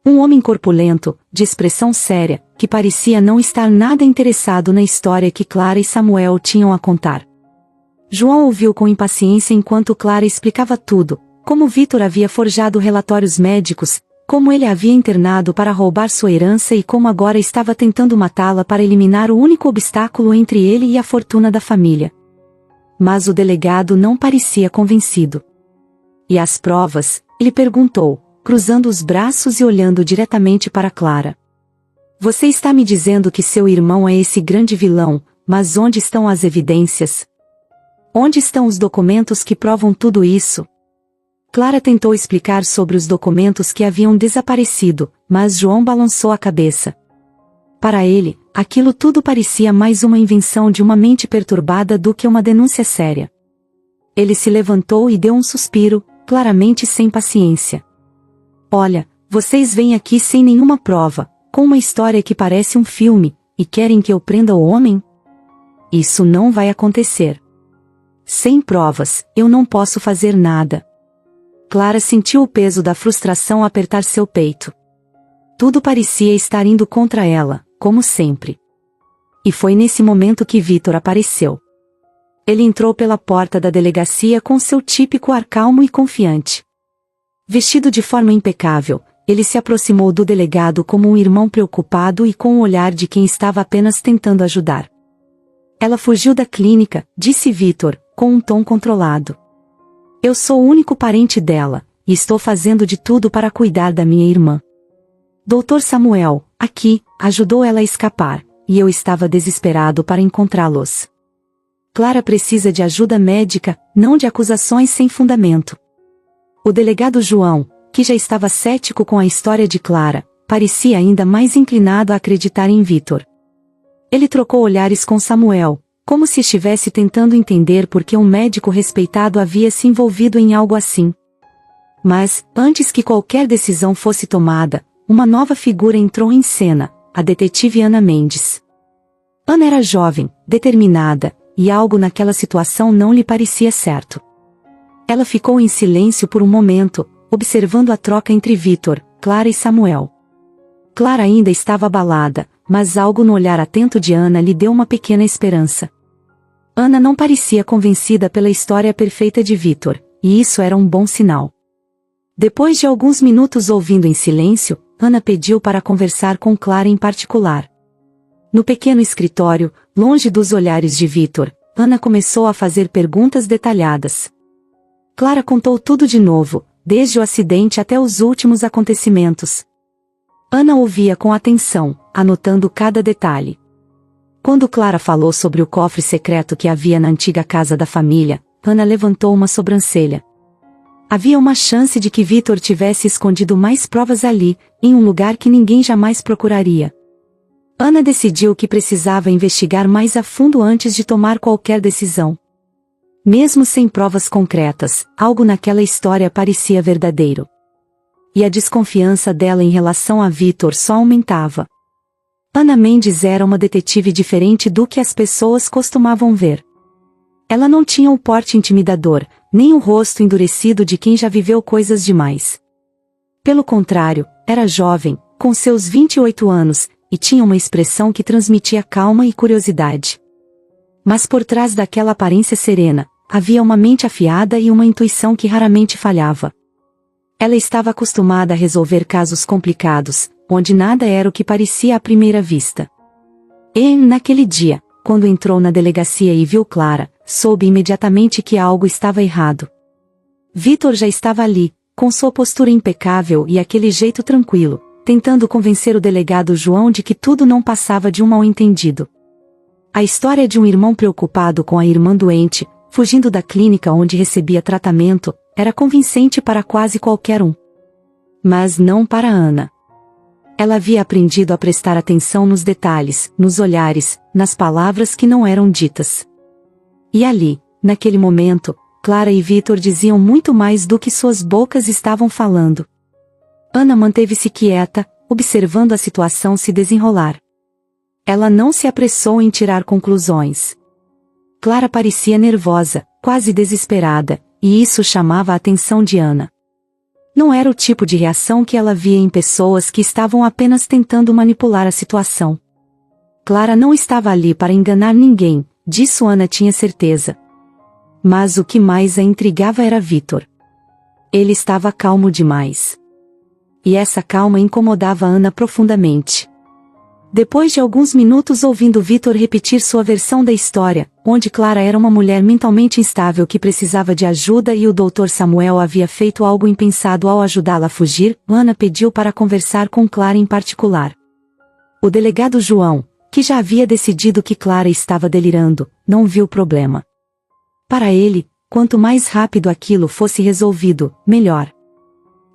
Um homem corpulento, de expressão séria, que parecia não estar nada interessado na história que Clara e Samuel tinham a contar. João ouviu com impaciência enquanto Clara explicava tudo, como Vitor havia forjado relatórios médicos, como ele a havia internado para roubar sua herança e como agora estava tentando matá-la para eliminar o único obstáculo entre ele e a fortuna da família. Mas o delegado não parecia convencido. E as provas? Ele perguntou, cruzando os braços e olhando diretamente para Clara. Você está me dizendo que seu irmão é esse grande vilão, mas onde estão as evidências? Onde estão os documentos que provam tudo isso? Clara tentou explicar sobre os documentos que haviam desaparecido, mas João balançou a cabeça. Para ele, aquilo tudo parecia mais uma invenção de uma mente perturbada do que uma denúncia séria. Ele se levantou e deu um suspiro, claramente sem paciência. Olha, vocês vêm aqui sem nenhuma prova, com uma história que parece um filme, e querem que eu prenda o homem? Isso não vai acontecer. Sem provas, eu não posso fazer nada. Clara sentiu o peso da frustração apertar seu peito. Tudo parecia estar indo contra ela, como sempre. E foi nesse momento que Vitor apareceu. Ele entrou pela porta da delegacia com seu típico ar calmo e confiante. Vestido de forma impecável, ele se aproximou do delegado como um irmão preocupado e com o olhar de quem estava apenas tentando ajudar. Ela fugiu da clínica, disse Vitor, com um tom controlado. Eu sou o único parente dela, e estou fazendo de tudo para cuidar da minha irmã. Dr. Samuel, aqui, ajudou ela a escapar, e eu estava desesperado para encontrá-los. Clara precisa de ajuda médica, não de acusações sem fundamento. O delegado João, que já estava cético com a história de Clara, parecia ainda mais inclinado a acreditar em Vitor. Ele trocou olhares com Samuel, como se estivesse tentando entender por que um médico respeitado havia se envolvido em algo assim. Mas, antes que qualquer decisão fosse tomada, uma nova figura entrou em cena, a detetive Ana Mendes. Ana era jovem, determinada, e algo naquela situação não lhe parecia certo. Ela ficou em silêncio por um momento, observando a troca entre Vitor, Clara e Samuel. Clara ainda estava abalada, mas algo no olhar atento de Ana lhe deu uma pequena esperança. Ana não parecia convencida pela história perfeita de Vitor, e isso era um bom sinal. Depois de alguns minutos ouvindo em silêncio, Ana pediu para conversar com Clara em particular. No pequeno escritório, longe dos olhares de Vítor, Ana começou a fazer perguntas detalhadas. Clara contou tudo de novo, desde o acidente até os últimos acontecimentos. Ana ouvia com atenção, anotando cada detalhe. Quando Clara falou sobre o cofre secreto que havia na antiga casa da família, Ana levantou uma sobrancelha. Havia uma chance de que Vítor tivesse escondido mais provas ali, em um lugar que ninguém jamais procuraria. Ana decidiu que precisava investigar mais a fundo antes de tomar qualquer decisão. Mesmo sem provas concretas, algo naquela história parecia verdadeiro. E a desconfiança dela em relação a Vítor só aumentava. Ana Mendes era uma detetive diferente do que as pessoas costumavam ver. Ela não tinha o porte intimidador, nem o rosto endurecido de quem já viveu coisas demais. Pelo contrário, era jovem, com seus 28 anos, e tinha uma expressão que transmitia calma e curiosidade. Mas por trás daquela aparência serena, havia uma mente afiada e uma intuição que raramente falhava. Ela estava acostumada a resolver casos complicados, onde nada era o que parecia à primeira vista. E, naquele dia, quando entrou na delegacia e viu Clara, soube imediatamente que algo estava errado. Vítor já estava ali, com sua postura impecável e aquele jeito tranquilo, tentando convencer o delegado João de que tudo não passava de um mal-entendido. A história de um irmão preocupado com a irmã doente, fugindo da clínica onde recebia tratamento, era convincente para quase qualquer um. Mas não para Ana. Ela havia aprendido a prestar atenção nos detalhes, nos olhares, nas palavras que não eram ditas. E ali, naquele momento, Clara e Vítor diziam muito mais do que suas bocas estavam falando. Ana manteve-se quieta, observando a situação se desenrolar. Ela não se apressou em tirar conclusões. Clara parecia nervosa, quase desesperada, e isso chamava a atenção de Ana. Não era o tipo de reação que ela via em pessoas que estavam apenas tentando manipular a situação. Clara não estava ali para enganar ninguém, disso Ana tinha certeza. Mas o que mais a intrigava era Vítor. Ele estava calmo demais. E essa calma incomodava Ana profundamente. Depois de alguns minutos ouvindo Vítor repetir sua versão da história, onde Clara era uma mulher mentalmente instável que precisava de ajuda e o Dr. Samuel havia feito algo impensado ao ajudá-la a fugir, Ana pediu para conversar com Clara em particular. O delegado João, que já havia decidido que Clara estava delirando, não viu problema. Para ele, quanto mais rápido aquilo fosse resolvido, melhor.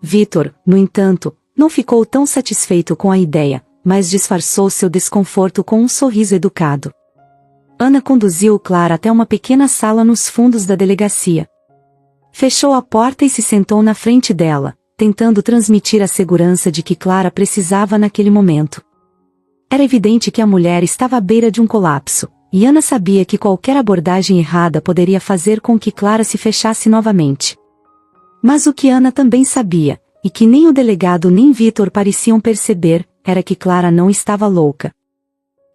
Vítor, no entanto, não ficou tão satisfeito com a ideia, mas disfarçou seu desconforto com um sorriso educado. Ana conduziu Clara até uma pequena sala nos fundos da delegacia. Fechou a porta e se sentou na frente dela, tentando transmitir a segurança de que Clara precisava naquele momento. Era evidente que a mulher estava à beira de um colapso, e Ana sabia que qualquer abordagem errada poderia fazer com que Clara se fechasse novamente. Mas o que Ana também sabia, e que nem o delegado nem Vítor pareciam perceber, era que Clara não estava louca.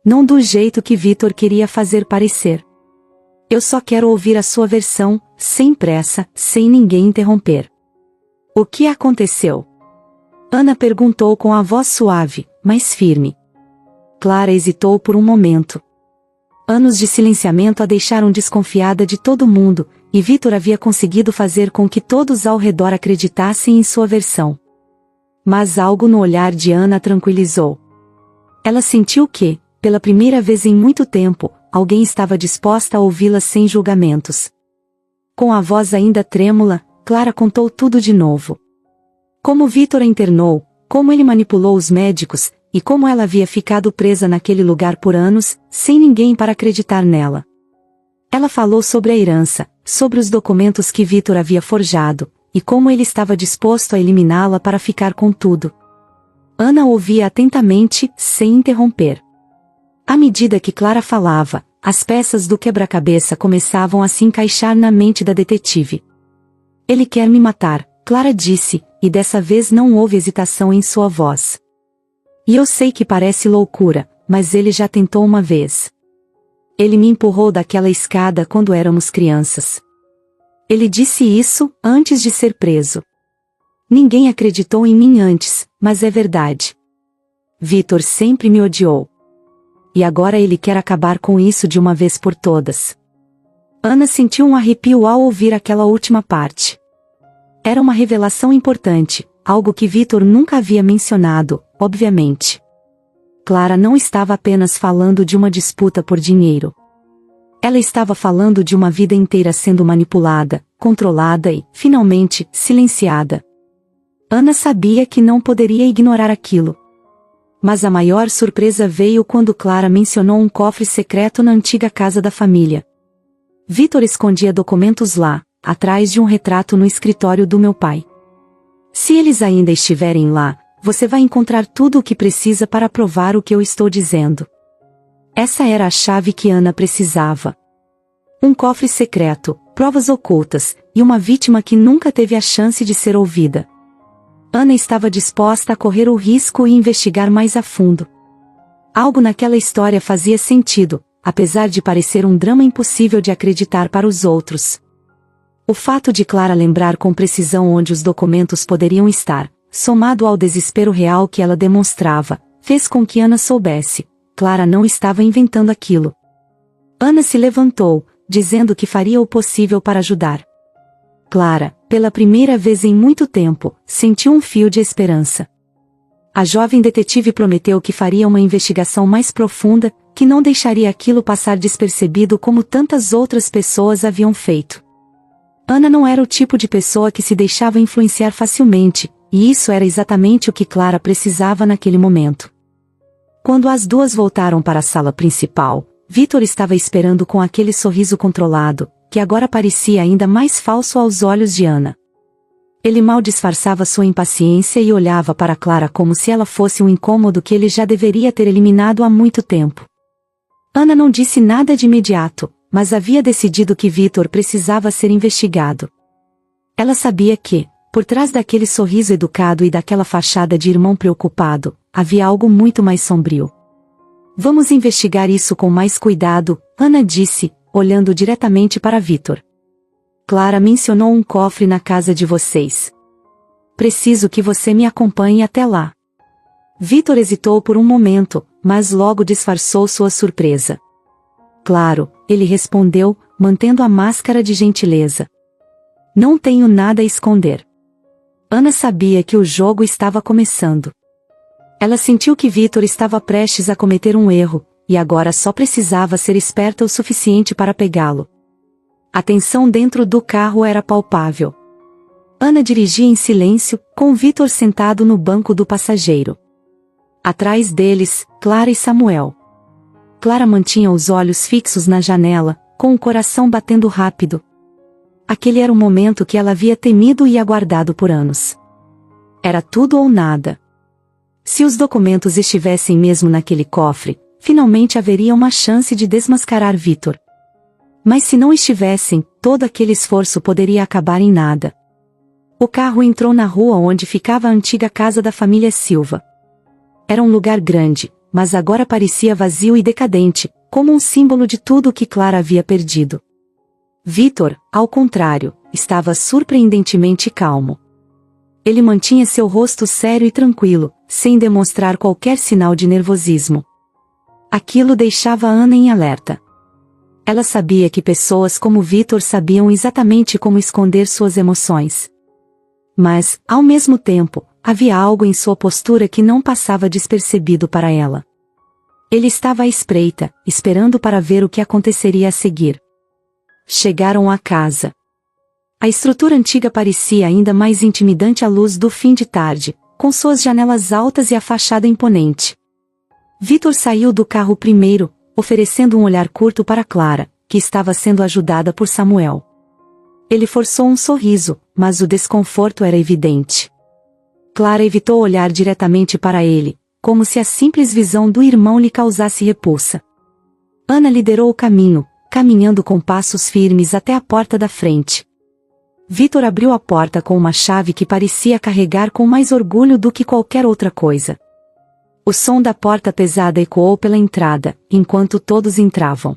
Não do jeito que Vítor queria fazer parecer. Eu só quero ouvir a sua versão, sem pressa, sem ninguém interromper. O que aconteceu? Ana perguntou com a voz suave, mas firme. Clara hesitou por um momento. Anos de silenciamento a deixaram desconfiada de todo mundo, e Vítor havia conseguido fazer com que todos ao redor acreditassem em sua versão. Mas algo no olhar de Ana a tranquilizou. Ela sentiu que, pela primeira vez em muito tempo, alguém estava disposta a ouvi-la sem julgamentos. Com a voz ainda trêmula, Clara contou tudo de novo. Como Vítor a internou, como ele manipulou os médicos, e como ela havia ficado presa naquele lugar por anos, sem ninguém para acreditar nela. Ela falou sobre a herança, sobre os documentos que Vítor havia forjado, e como ele estava disposto a eliminá-la para ficar com tudo. Ana ouvia atentamente, sem interromper. À medida que Clara falava, as peças do quebra-cabeça começavam a se encaixar na mente da detetive. Ele quer me matar, Clara disse, e dessa vez não houve hesitação em sua voz. E eu sei que parece loucura, mas ele já tentou uma vez. Ele me empurrou daquela escada quando éramos crianças. Ele disse isso, antes de ser preso. Ninguém acreditou em mim antes, mas é verdade. Vitor sempre me odiou. E agora ele quer acabar com isso de uma vez por todas. Ana sentiu um arrepio ao ouvir aquela última parte. Era uma revelação importante, algo que Vitor nunca havia mencionado, obviamente. Clara não estava apenas falando de uma disputa por dinheiro. Ela estava falando de uma vida inteira sendo manipulada, controlada e, finalmente, silenciada. Ana sabia que não poderia ignorar aquilo. Mas a maior surpresa veio quando Clara mencionou um cofre secreto na antiga casa da família. Vitor escondia documentos lá, atrás de um retrato no escritório do meu pai. Se eles ainda estiverem lá, você vai encontrar tudo o que precisa para provar o que eu estou dizendo. Essa era a chave que Ana precisava. Um cofre secreto, provas ocultas, e uma vítima que nunca teve a chance de ser ouvida. Ana estava disposta a correr o risco e investigar mais a fundo. Algo naquela história fazia sentido, apesar de parecer um drama impossível de acreditar para os outros. O fato de Clara lembrar com precisão onde os documentos poderiam estar, somado ao desespero real que ela demonstrava, fez com que Ana soubesse. Clara não estava inventando aquilo. Ana se levantou, dizendo que faria o possível para ajudar. Clara, pela primeira vez em muito tempo, sentiu um fio de esperança. A jovem detetive prometeu que faria uma investigação mais profunda, que não deixaria aquilo passar despercebido como tantas outras pessoas haviam feito. Ana não era o tipo de pessoa que se deixava influenciar facilmente, e isso era exatamente o que Clara precisava naquele momento. Quando as duas voltaram para a sala principal, Vitor estava esperando com aquele sorriso controlado, que agora parecia ainda mais falso aos olhos de Ana. Ele mal disfarçava sua impaciência e olhava para Clara como se ela fosse um incômodo que ele já deveria ter eliminado há muito tempo. Ana não disse nada de imediato, mas havia decidido que Vitor precisava ser investigado. Ela sabia que, por trás daquele sorriso educado e daquela fachada de irmão preocupado, havia algo muito mais sombrio. Vamos investigar isso com mais cuidado, Ana disse, olhando diretamente para Vitor. Clara mencionou um cofre na casa de vocês. Preciso que você me acompanhe até lá. Vitor hesitou por um momento, mas logo disfarçou sua surpresa. Claro, ele respondeu, mantendo a máscara de gentileza. Não tenho nada a esconder. Ana sabia que o jogo estava começando. Ela sentiu que Vitor estava prestes a cometer um erro, e agora só precisava ser esperta o suficiente para pegá-lo. A tensão dentro do carro era palpável. Ana dirigia em silêncio, com Vitor sentado no banco do passageiro. Atrás deles, Clara e Samuel. Clara mantinha os olhos fixos na janela, com o coração batendo rápido. Aquele era o momento que ela havia temido e aguardado por anos. Era tudo ou nada. Se os documentos estivessem mesmo naquele cofre, finalmente haveria uma chance de desmascarar Vitor. Mas se não estivessem, todo aquele esforço poderia acabar em nada. O carro entrou na rua onde ficava a antiga casa da família Silva. Era um lugar grande, mas agora parecia vazio e decadente, como um símbolo de tudo o que Clara havia perdido. Vitor, ao contrário, estava surpreendentemente calmo. Ele mantinha seu rosto sério e tranquilo, sem demonstrar qualquer sinal de nervosismo. Aquilo deixava Ana em alerta. Ela sabia que pessoas como Vitor sabiam exatamente como esconder suas emoções. Mas, ao mesmo tempo, havia algo em sua postura que não passava despercebido para ela. Ele estava à espreita, esperando para ver o que aconteceria a seguir. Chegaram à casa. A estrutura antiga parecia ainda mais intimidante à luz do fim de tarde, com suas janelas altas e a fachada imponente. Vitor saiu do carro primeiro, oferecendo um olhar curto para Clara, que estava sendo ajudada por Samuel. Ele forçou um sorriso, mas o desconforto era evidente. Clara evitou olhar diretamente para ele, como se a simples visão do irmão lhe causasse repulsa. Ana liderou o caminho, caminhando com passos firmes até a porta da frente. Vitor abriu a porta com uma chave que parecia carregar com mais orgulho do que qualquer outra coisa. O som da porta pesada ecoou pela entrada, enquanto todos entravam.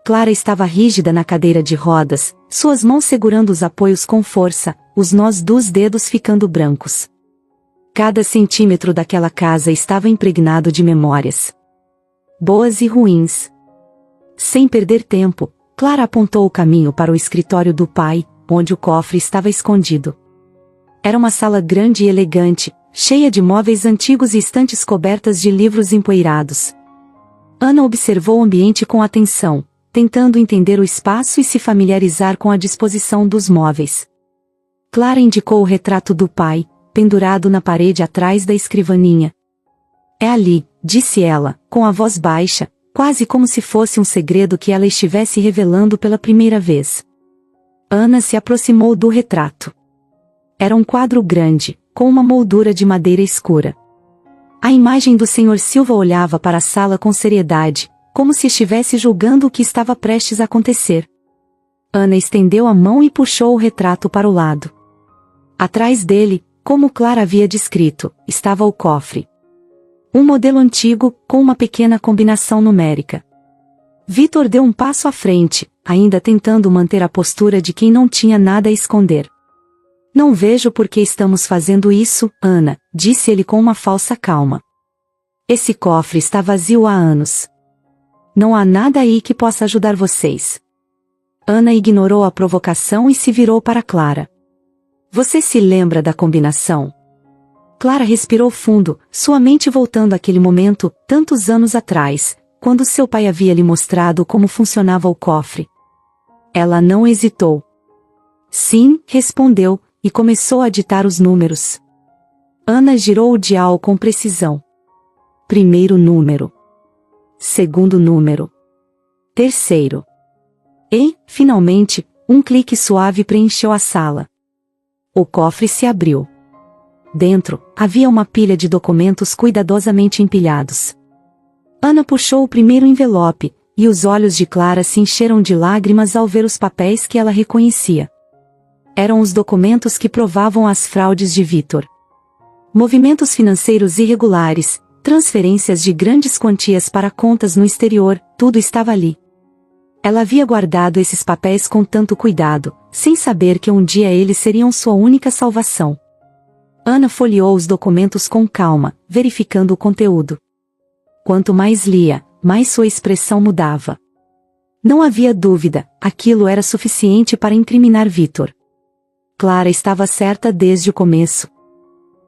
Clara estava rígida na cadeira de rodas, suas mãos segurando os apoios com força, os nós dos dedos ficando brancos. Cada centímetro daquela casa estava impregnado de memórias, boas e ruins. Sem perder tempo, Clara apontou o caminho para o escritório do pai, onde o cofre estava escondido. Era uma sala grande e elegante, cheia de móveis antigos e estantes cobertas de livros empoeirados. Ana observou o ambiente com atenção, tentando entender o espaço e se familiarizar com a disposição dos móveis. Clara indicou o retrato do pai, pendurado na parede atrás da escrivaninha. É ali, disse ela, com a voz baixa, quase como se fosse um segredo que ela estivesse revelando pela primeira vez. Ana se aproximou do retrato. Era um quadro grande, com uma moldura de madeira escura. A imagem do Sr. Silva olhava para a sala com seriedade, como se estivesse julgando o que estava prestes a acontecer. Ana estendeu a mão e puxou o retrato para o lado. Atrás dele, como Clara havia descrito, estava o cofre. Um modelo antigo, com uma pequena combinação numérica. Vitor deu um passo à frente, ainda tentando manter a postura de quem não tinha nada a esconder. Não vejo por que estamos fazendo isso, Ana, disse ele com uma falsa calma. Esse cofre está vazio há anos. Não há nada aí que possa ajudar vocês. Ana ignorou a provocação e se virou para Clara. Você se lembra da combinação? Clara respirou fundo, sua mente voltando àquele momento, tantos anos atrás, quando seu pai havia lhe mostrado como funcionava o cofre. Ela não hesitou. Sim, respondeu, e começou a ditar os números. Ana girou o dial com precisão. Primeiro número. Segundo número. Terceiro. E, finalmente, um clique suave preencheu a sala. O cofre se abriu. Dentro, havia uma pilha de documentos cuidadosamente empilhados. Ana puxou o primeiro envelope, e os olhos de Clara se encheram de lágrimas ao ver os papéis que ela reconhecia. Eram os documentos que provavam as fraudes de Vitor. Movimentos financeiros irregulares, transferências de grandes quantias para contas no exterior, tudo estava ali. Ela havia guardado esses papéis com tanto cuidado, sem saber que um dia eles seriam sua única salvação. Ana folheou os documentos com calma, verificando o conteúdo. Quanto mais lia, mais sua expressão mudava. Não havia dúvida, aquilo era suficiente para incriminar Vitor. Clara estava certa desde o começo.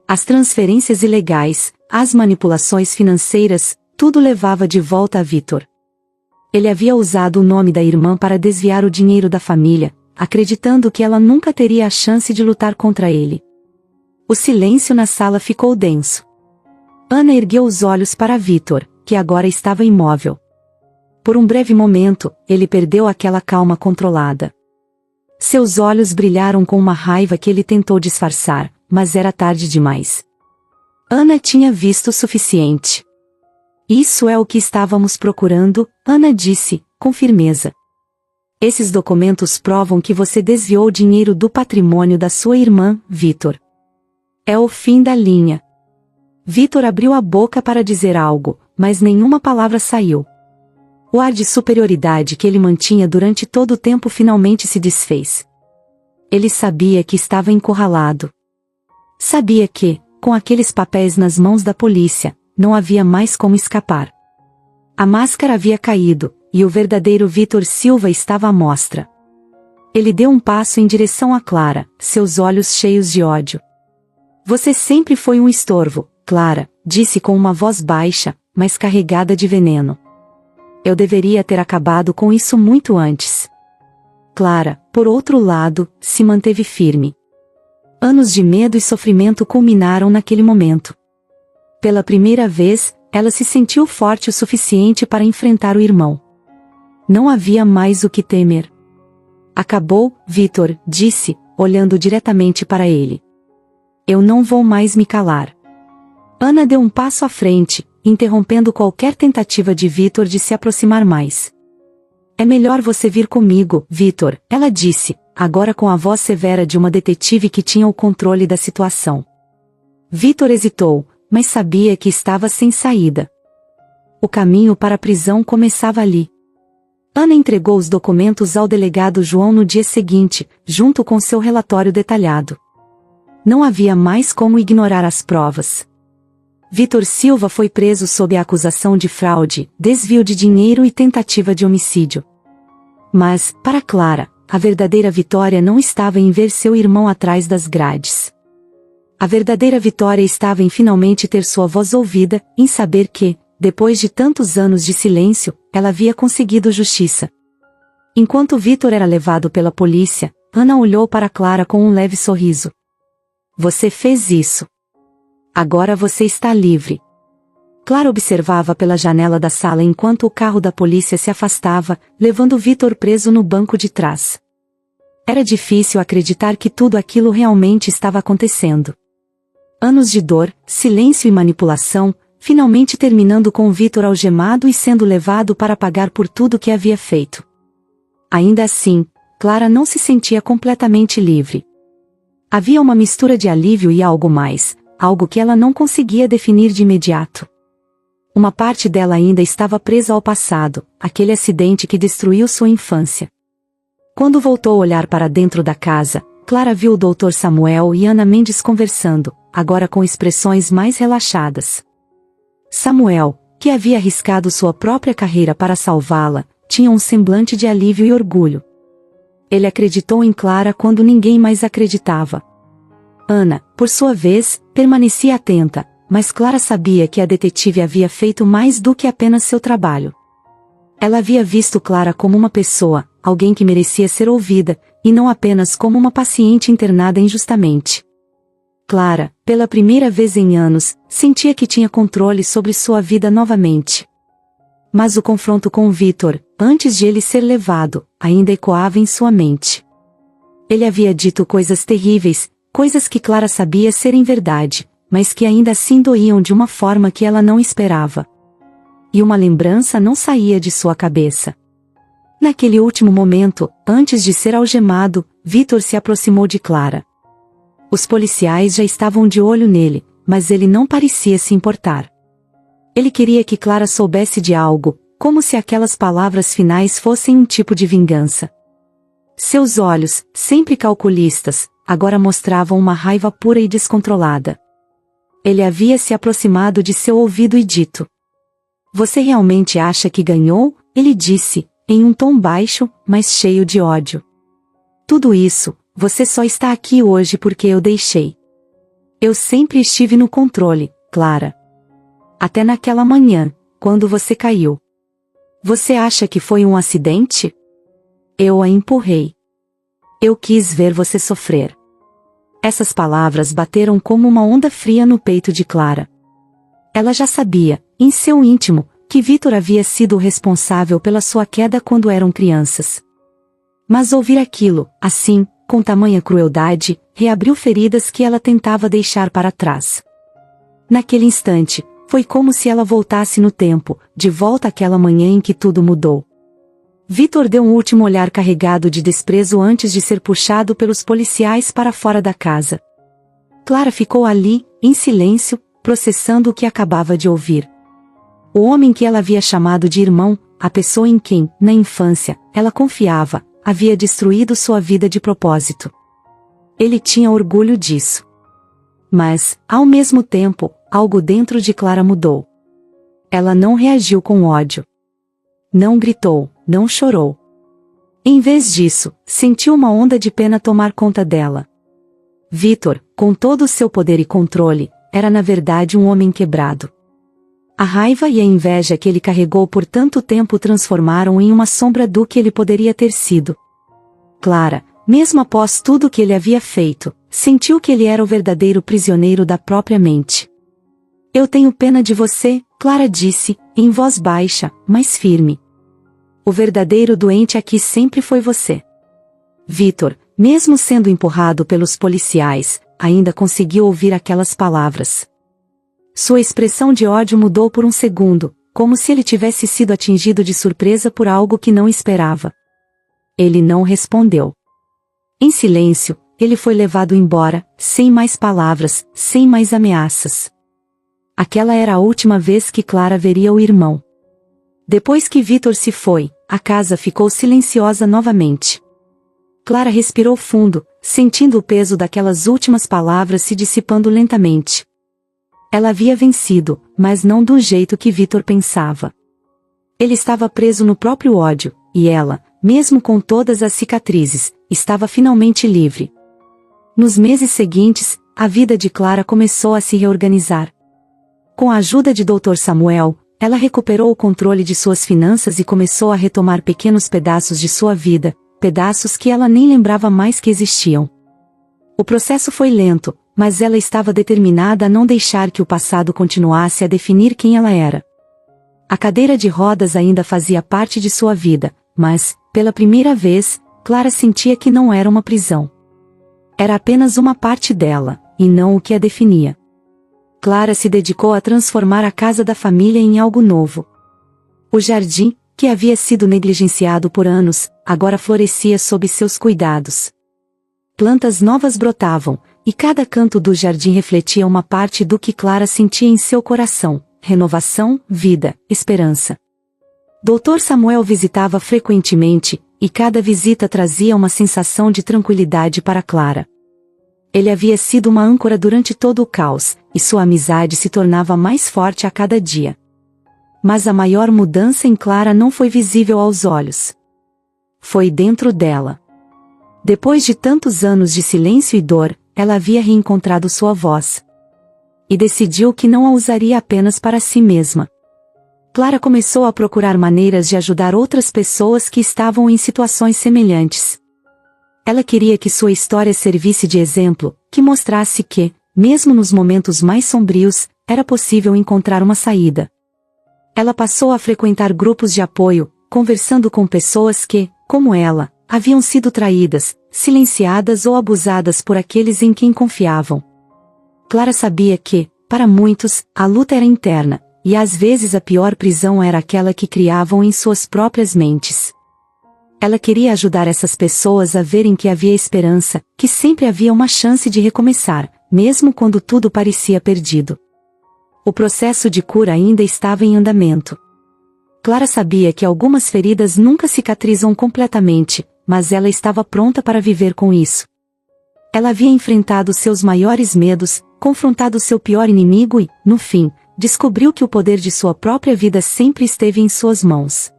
As transferências ilegais, as manipulações financeiras, tudo levava de volta a Vitor. Ele havia usado o nome da irmã para desviar o dinheiro da família, acreditando que ela nunca teria a chance de lutar contra ele. O silêncio na sala ficou denso. Ana ergueu os olhos para Vitor, que agora estava imóvel. Por um breve momento, ele perdeu aquela calma controlada. Seus olhos brilharam com uma raiva que ele tentou disfarçar, mas era tarde demais. Ana tinha visto o suficiente. Isso é o que estávamos procurando, Ana disse, com firmeza. Esses documentos provam que você desviou dinheiro do patrimônio da sua irmã, Vitor. É o fim da linha. Vitor abriu a boca para dizer algo, mas nenhuma palavra saiu. O ar de superioridade que ele mantinha durante todo o tempo finalmente se desfez. Ele sabia que estava encurralado. Sabia que, com aqueles papéis nas mãos da polícia, não havia mais como escapar. A máscara havia caído, e o verdadeiro Vitor Silva estava à mostra. Ele deu um passo em direção a Clara, seus olhos cheios de ódio. Você sempre foi um estorvo, Clara, disse com uma voz baixa, mas carregada de veneno. Eu deveria ter acabado com isso muito antes. Clara, por outro lado, se manteve firme. Anos de medo e sofrimento culminaram naquele momento. Pela primeira vez, ela se sentiu forte o suficiente para enfrentar o irmão. Não havia mais o que temer. Acabou, Vitor, disse, olhando diretamente para ele. Eu não vou mais me calar. Ana deu um passo à frente, interrompendo qualquer tentativa de Vitor de se aproximar mais. É melhor você vir comigo, Vitor, ela disse, agora com a voz severa de uma detetive que tinha o controle da situação. Vitor hesitou, mas sabia que estava sem saída. O caminho para a prisão começava ali. Ana entregou os documentos ao delegado João no dia seguinte, junto com seu relatório detalhado. Não havia mais como ignorar as provas. Vitor Silva foi preso sob a acusação de fraude, desvio de dinheiro e tentativa de homicídio. Mas, para Clara, a verdadeira vitória não estava em ver seu irmão atrás das grades. A verdadeira vitória estava em finalmente ter sua voz ouvida, em saber que, depois de tantos anos de silêncio, ela havia conseguido justiça. Enquanto Vitor era levado pela polícia, Ana olhou para Clara com um leve sorriso. Você fez isso. Agora você está livre. Clara observava pela janela da sala enquanto o carro da polícia se afastava, levando Vitor preso no banco de trás. Era difícil acreditar que tudo aquilo realmente estava acontecendo. Anos de dor, silêncio e manipulação, finalmente terminando com Vitor algemado e sendo levado para pagar por tudo que havia feito. Ainda assim, Clara não se sentia completamente livre. Havia uma mistura de alívio e algo mais, algo que ela não conseguia definir de imediato. Uma parte dela ainda estava presa ao passado, aquele acidente que destruiu sua infância. Quando voltou a olhar para dentro da casa, Clara viu o Dr. Samuel e Ana Mendes conversando, agora com expressões mais relaxadas. Samuel, que havia arriscado sua própria carreira para salvá-la, tinha um semblante de alívio e orgulho. Ele acreditou em Clara quando ninguém mais acreditava. Ana, por sua vez, permanecia atenta, mas Clara sabia que a detetive havia feito mais do que apenas seu trabalho. Ela havia visto Clara como uma pessoa, alguém que merecia ser ouvida, e não apenas como uma paciente internada injustamente. Clara, pela primeira vez em anos, sentia que tinha controle sobre sua vida novamente. Mas o confronto com Vitor, antes de ele ser levado, ainda ecoava em sua mente. Ele havia dito coisas terríveis, coisas que Clara sabia serem verdade, mas que ainda assim doíam de uma forma que ela não esperava. E uma lembrança não saía de sua cabeça. Naquele último momento, antes de ser algemado, Vitor se aproximou de Clara. Os policiais já estavam de olho nele, mas ele não parecia se importar. Ele queria que Clara soubesse de algo, como se aquelas palavras finais fossem um tipo de vingança. Seus olhos, sempre calculistas, agora mostravam uma raiva pura e descontrolada. Ele havia se aproximado de seu ouvido e dito: Você realmente acha que ganhou? Ele disse, em um tom baixo, mas cheio de ódio. Tudo isso, você só está aqui hoje porque eu deixei. Eu sempre estive no controle, Clara. Até naquela manhã, quando você caiu. Você acha que foi um acidente? Eu a empurrei. Eu quis ver você sofrer. Essas palavras bateram como uma onda fria no peito de Clara. Ela já sabia, em seu íntimo, que Vitor havia sido o responsável pela sua queda quando eram crianças. Mas ouvir aquilo, assim, com tamanha crueldade, reabriu feridas que ela tentava deixar para trás. Naquele instante, foi como se ela voltasse no tempo, de volta àquela manhã em que tudo mudou. Vitor deu um último olhar carregado de desprezo antes de ser puxado pelos policiais para fora da casa. Clara ficou ali, em silêncio, processando o que acabava de ouvir. O homem que ela havia chamado de irmão, a pessoa em quem, na infância, ela confiava, havia destruído sua vida de propósito. Ele tinha orgulho disso. Mas, ao mesmo tempo, algo dentro de Clara mudou. Ela não reagiu com ódio. Não gritou, não chorou. Em vez disso, sentiu uma onda de pena tomar conta dela. Vitor, com todo o seu poder e controle, era na verdade um homem quebrado. A raiva e a inveja que ele carregou por tanto tempo o transformaram em uma sombra do que ele poderia ter sido. Clara, mesmo após tudo que ele havia feito, sentiu que ele era o verdadeiro prisioneiro da própria mente. Eu tenho pena de você, Clara disse, em voz baixa, mas firme. O verdadeiro doente aqui sempre foi você. Vitor, mesmo sendo empurrado pelos policiais, ainda conseguiu ouvir aquelas palavras. Sua expressão de ódio mudou por um segundo, como se ele tivesse sido atingido de surpresa por algo que não esperava. Ele não respondeu. Em silêncio, ele foi levado embora, sem mais palavras, sem mais ameaças. Aquela era a última vez que Clara veria o irmão. Depois que Vitor se foi, a casa ficou silenciosa novamente. Clara respirou fundo, sentindo o peso daquelas últimas palavras se dissipando lentamente. Ela havia vencido, mas não do jeito que Vitor pensava. Ele estava preso no próprio ódio, e ela, mesmo com todas as cicatrizes, estava finalmente livre. Nos meses seguintes, a vida de Clara começou a se reorganizar. Com a ajuda de Dr. Samuel, ela recuperou o controle de suas finanças e começou a retomar pequenos pedaços de sua vida, pedaços que ela nem lembrava mais que existiam. O processo foi lento, mas ela estava determinada a não deixar que o passado continuasse a definir quem ela era. A cadeira de rodas ainda fazia parte de sua vida, mas, pela primeira vez, Clara sentia que não era uma prisão. Era apenas uma parte dela, e não o que a definia. Clara se dedicou a transformar a casa da família em algo novo. O jardim, que havia sido negligenciado por anos, agora florescia sob seus cuidados. Plantas novas brotavam, e cada canto do jardim refletia uma parte do que Clara sentia em seu coração: renovação, vida, esperança. Dr. Samuel visitava frequentemente, e cada visita trazia uma sensação de tranquilidade para Clara. Ele havia sido uma âncora durante todo o caos, e sua amizade se tornava mais forte a cada dia. Mas a maior mudança em Clara não foi visível aos olhos. Foi dentro dela. Depois de tantos anos de silêncio e dor, ela havia reencontrado sua voz. E decidiu que não a usaria apenas para si mesma. Clara começou a procurar maneiras de ajudar outras pessoas que estavam em situações semelhantes. Ela queria que sua história servisse de exemplo, que mostrasse que, mesmo nos momentos mais sombrios, era possível encontrar uma saída. Ela passou a frequentar grupos de apoio, conversando com pessoas que, como ela, haviam sido traídas, silenciadas ou abusadas por aqueles em quem confiavam. Clara sabia que, para muitos, a luta era interna, e às vezes a pior prisão era aquela que criavam em suas próprias mentes. Ela queria ajudar essas pessoas a verem que havia esperança, que sempre havia uma chance de recomeçar, mesmo quando tudo parecia perdido. O processo de cura ainda estava em andamento. Clara sabia que algumas feridas nunca cicatrizam completamente, mas ela estava pronta para viver com isso. Ela havia enfrentado seus maiores medos, confrontado seu pior inimigo e, no fim, descobriu que o poder de sua própria vida sempre esteve em suas mãos.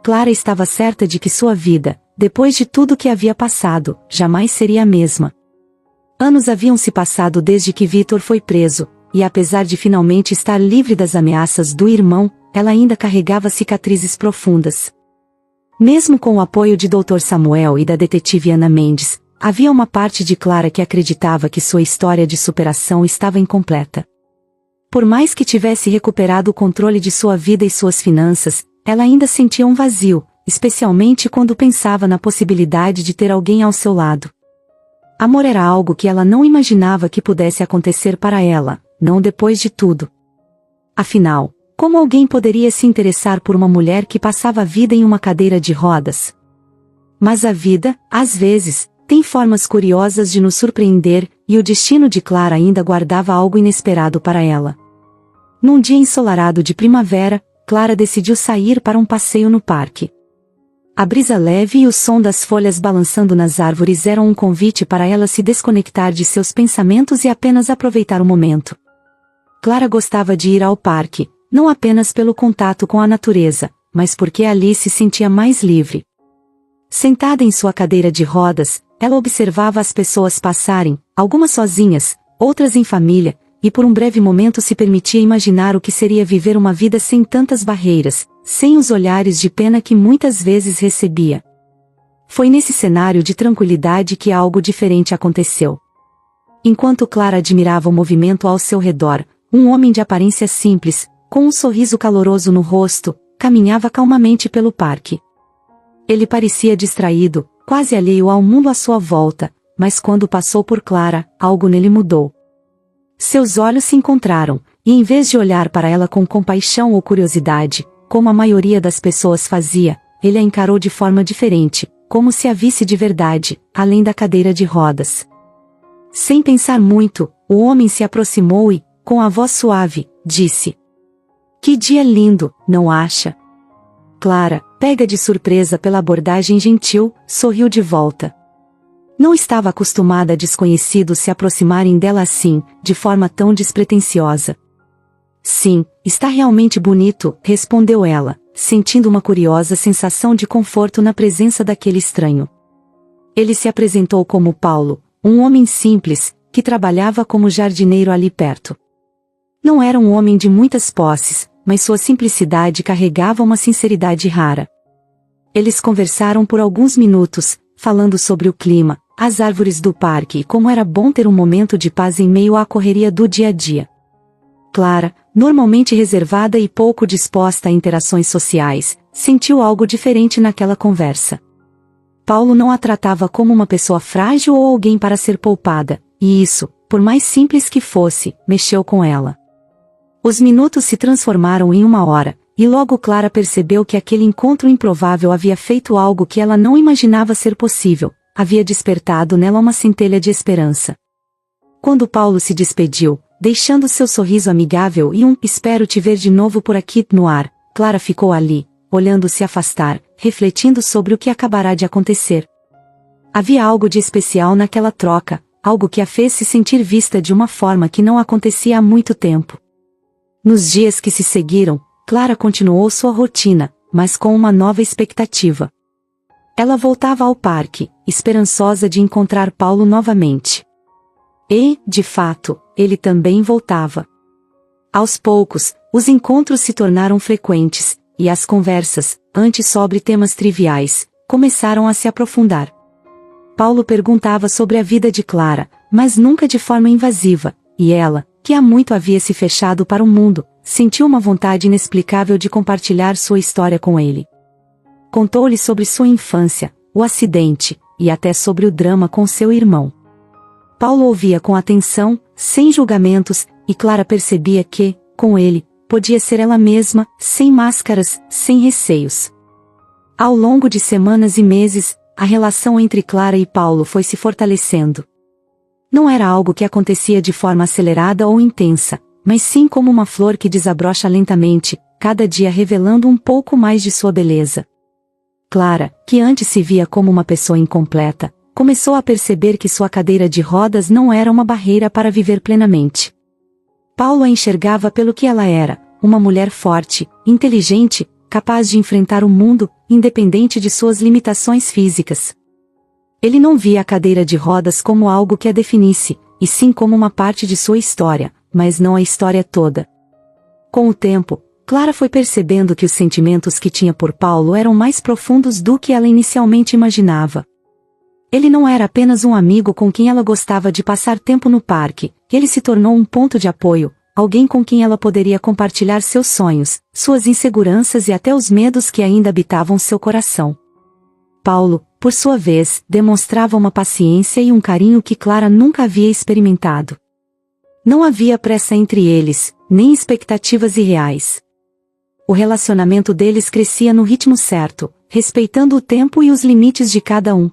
Clara estava certa de que sua vida, depois de tudo que havia passado, jamais seria a mesma. Anos haviam se passado desde que Vitor foi preso, e apesar de finalmente estar livre das ameaças do irmão, ela ainda carregava cicatrizes profundas. Mesmo com o apoio de Dr. Samuel e da detetive Ana Mendes, havia uma parte de Clara que acreditava que sua história de superação estava incompleta. Por mais que tivesse recuperado o controle de sua vida e suas finanças, ela ainda sentia um vazio, especialmente quando pensava na possibilidade de ter alguém ao seu lado. Amor era algo que ela não imaginava que pudesse acontecer para ela, não depois de tudo. Afinal, como alguém poderia se interessar por uma mulher que passava a vida em uma cadeira de rodas? Mas a vida, às vezes, tem formas curiosas de nos surpreender, e o destino de Clara ainda guardava algo inesperado para ela. Num dia ensolarado de primavera, Clara decidiu sair para um passeio no parque. A brisa leve e o som das folhas balançando nas árvores eram um convite para ela se desconectar de seus pensamentos e apenas aproveitar o momento. Clara gostava de ir ao parque, não apenas pelo contato com a natureza, mas porque ali se sentia mais livre. Sentada em sua cadeira de rodas, ela observava as pessoas passarem, algumas sozinhas, outras em família, e por um breve momento se permitia imaginar o que seria viver uma vida sem tantas barreiras, sem os olhares de pena que muitas vezes recebia. Foi nesse cenário de tranquilidade que algo diferente aconteceu. Enquanto Clara admirava o movimento ao seu redor, um homem de aparência simples, com um sorriso caloroso no rosto, caminhava calmamente pelo parque. Ele parecia distraído, quase alheio ao mundo à sua volta, mas quando passou por Clara, algo nele mudou. Seus olhos se encontraram, e em vez de olhar para ela com compaixão ou curiosidade, como a maioria das pessoas fazia, ele a encarou de forma diferente, como se a visse de verdade, além da cadeira de rodas. Sem pensar muito, o homem se aproximou e, com a voz suave, disse: "Que dia lindo, não acha?" Clara, pega de surpresa pela abordagem gentil, sorriu de volta. Não estava acostumada a desconhecidos se aproximarem dela assim, de forma tão despretensiosa. Sim, está realmente bonito, respondeu ela, sentindo uma curiosa sensação de conforto na presença daquele estranho. Ele se apresentou como Paulo, um homem simples, que trabalhava como jardineiro ali perto. Não era um homem de muitas posses, mas sua simplicidade carregava uma sinceridade rara. Eles conversaram por alguns minutos, falando sobre o clima, as árvores do parque e como era bom ter um momento de paz em meio à correria do dia a dia. Clara, normalmente reservada e pouco disposta a interações sociais, sentiu algo diferente naquela conversa. Paulo não a tratava como uma pessoa frágil ou alguém para ser poupada, e isso, por mais simples que fosse, mexeu com ela. Os minutos se transformaram em 1 hora, e logo Clara percebeu que aquele encontro improvável havia feito algo que ela não imaginava ser possível, havia despertado nela uma centelha de esperança. Quando Paulo se despediu, deixando seu sorriso amigável e "espero te ver de novo por aqui" no ar, Clara ficou ali, olhando-se afastar, refletindo sobre o que acabará de acontecer. Havia algo de especial naquela troca, algo que a fez se sentir vista de uma forma que não acontecia há muito tempo. Nos dias que se seguiram, Clara continuou sua rotina, mas com uma nova expectativa. Ela voltava ao parque, esperançosa de encontrar Paulo novamente. E, de fato, ele também voltava. Aos poucos, os encontros se tornaram frequentes, e as conversas, antes sobre temas triviais, começaram a se aprofundar. Paulo perguntava sobre a vida de Clara, mas nunca de forma invasiva, e ela, que há muito havia se fechado para o mundo, sentiu uma vontade inexplicável de compartilhar sua história com ele. Contou-lhe sobre sua infância, o acidente, e até sobre o drama com seu irmão. Paulo ouvia com atenção, sem julgamentos, e Clara percebia que, com ele, podia ser ela mesma, sem máscaras, sem receios. Ao longo de semanas e meses, a relação entre Clara e Paulo foi se fortalecendo. Não era algo que acontecia de forma acelerada ou intensa, mas sim como uma flor que desabrocha lentamente, cada dia revelando um pouco mais de sua beleza. Clara, que antes se via como uma pessoa incompleta, começou a perceber que sua cadeira de rodas não era uma barreira para viver plenamente. Paulo a enxergava pelo que ela era, uma mulher forte, inteligente, capaz de enfrentar o mundo, independente de suas limitações físicas. Ele não via a cadeira de rodas como algo que a definisse, e sim como uma parte de sua história, mas não a história toda. Com o tempo, Clara foi percebendo que os sentimentos que tinha por Paulo eram mais profundos do que ela inicialmente imaginava. Ele não era apenas um amigo com quem ela gostava de passar tempo no parque, ele se tornou um ponto de apoio, alguém com quem ela poderia compartilhar seus sonhos, suas inseguranças e até os medos que ainda habitavam seu coração. Paulo, por sua vez, demonstrava uma paciência e um carinho que Clara nunca havia experimentado. Não havia pressa entre eles, nem expectativas irreais. O relacionamento deles crescia no ritmo certo, respeitando o tempo e os limites de cada um.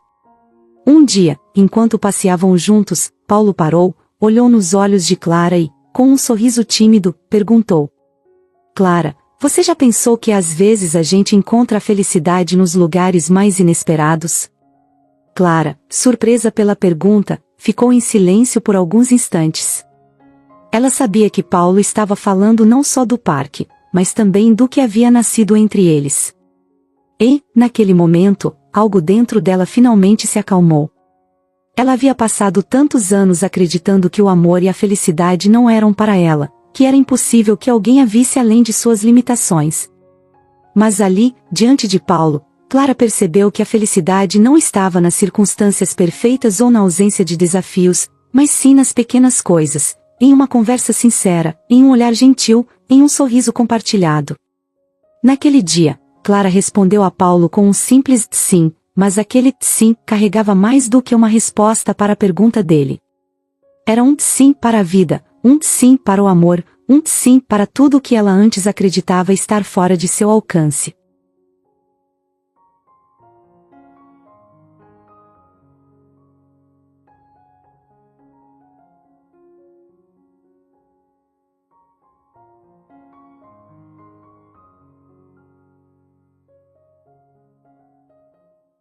Um dia, enquanto passeavam juntos, Paulo parou, olhou nos olhos de Clara e, com um sorriso tímido, perguntou: "Clara, você já pensou que às vezes a gente encontra a felicidade nos lugares mais inesperados?" Clara, surpresa pela pergunta, ficou em silêncio por alguns instantes. Ela sabia que Paulo estava falando não só do parque, mas também do que havia nascido entre eles. E, naquele momento, algo dentro dela finalmente se acalmou. Ela havia passado tantos anos acreditando que o amor e a felicidade não eram para ela, que era impossível que alguém a visse além de suas limitações. Mas ali, diante de Paulo, Clara percebeu que a felicidade não estava nas circunstâncias perfeitas ou na ausência de desafios, mas sim nas pequenas coisas, em uma conversa sincera, em um olhar gentil, em um sorriso compartilhado. Naquele dia, Clara respondeu a Paulo com um simples sim, mas aquele sim carregava mais do que uma resposta para a pergunta dele. Era um sim para a vida, um sim para o amor, um sim para tudo o que ela antes acreditava estar fora de seu alcance.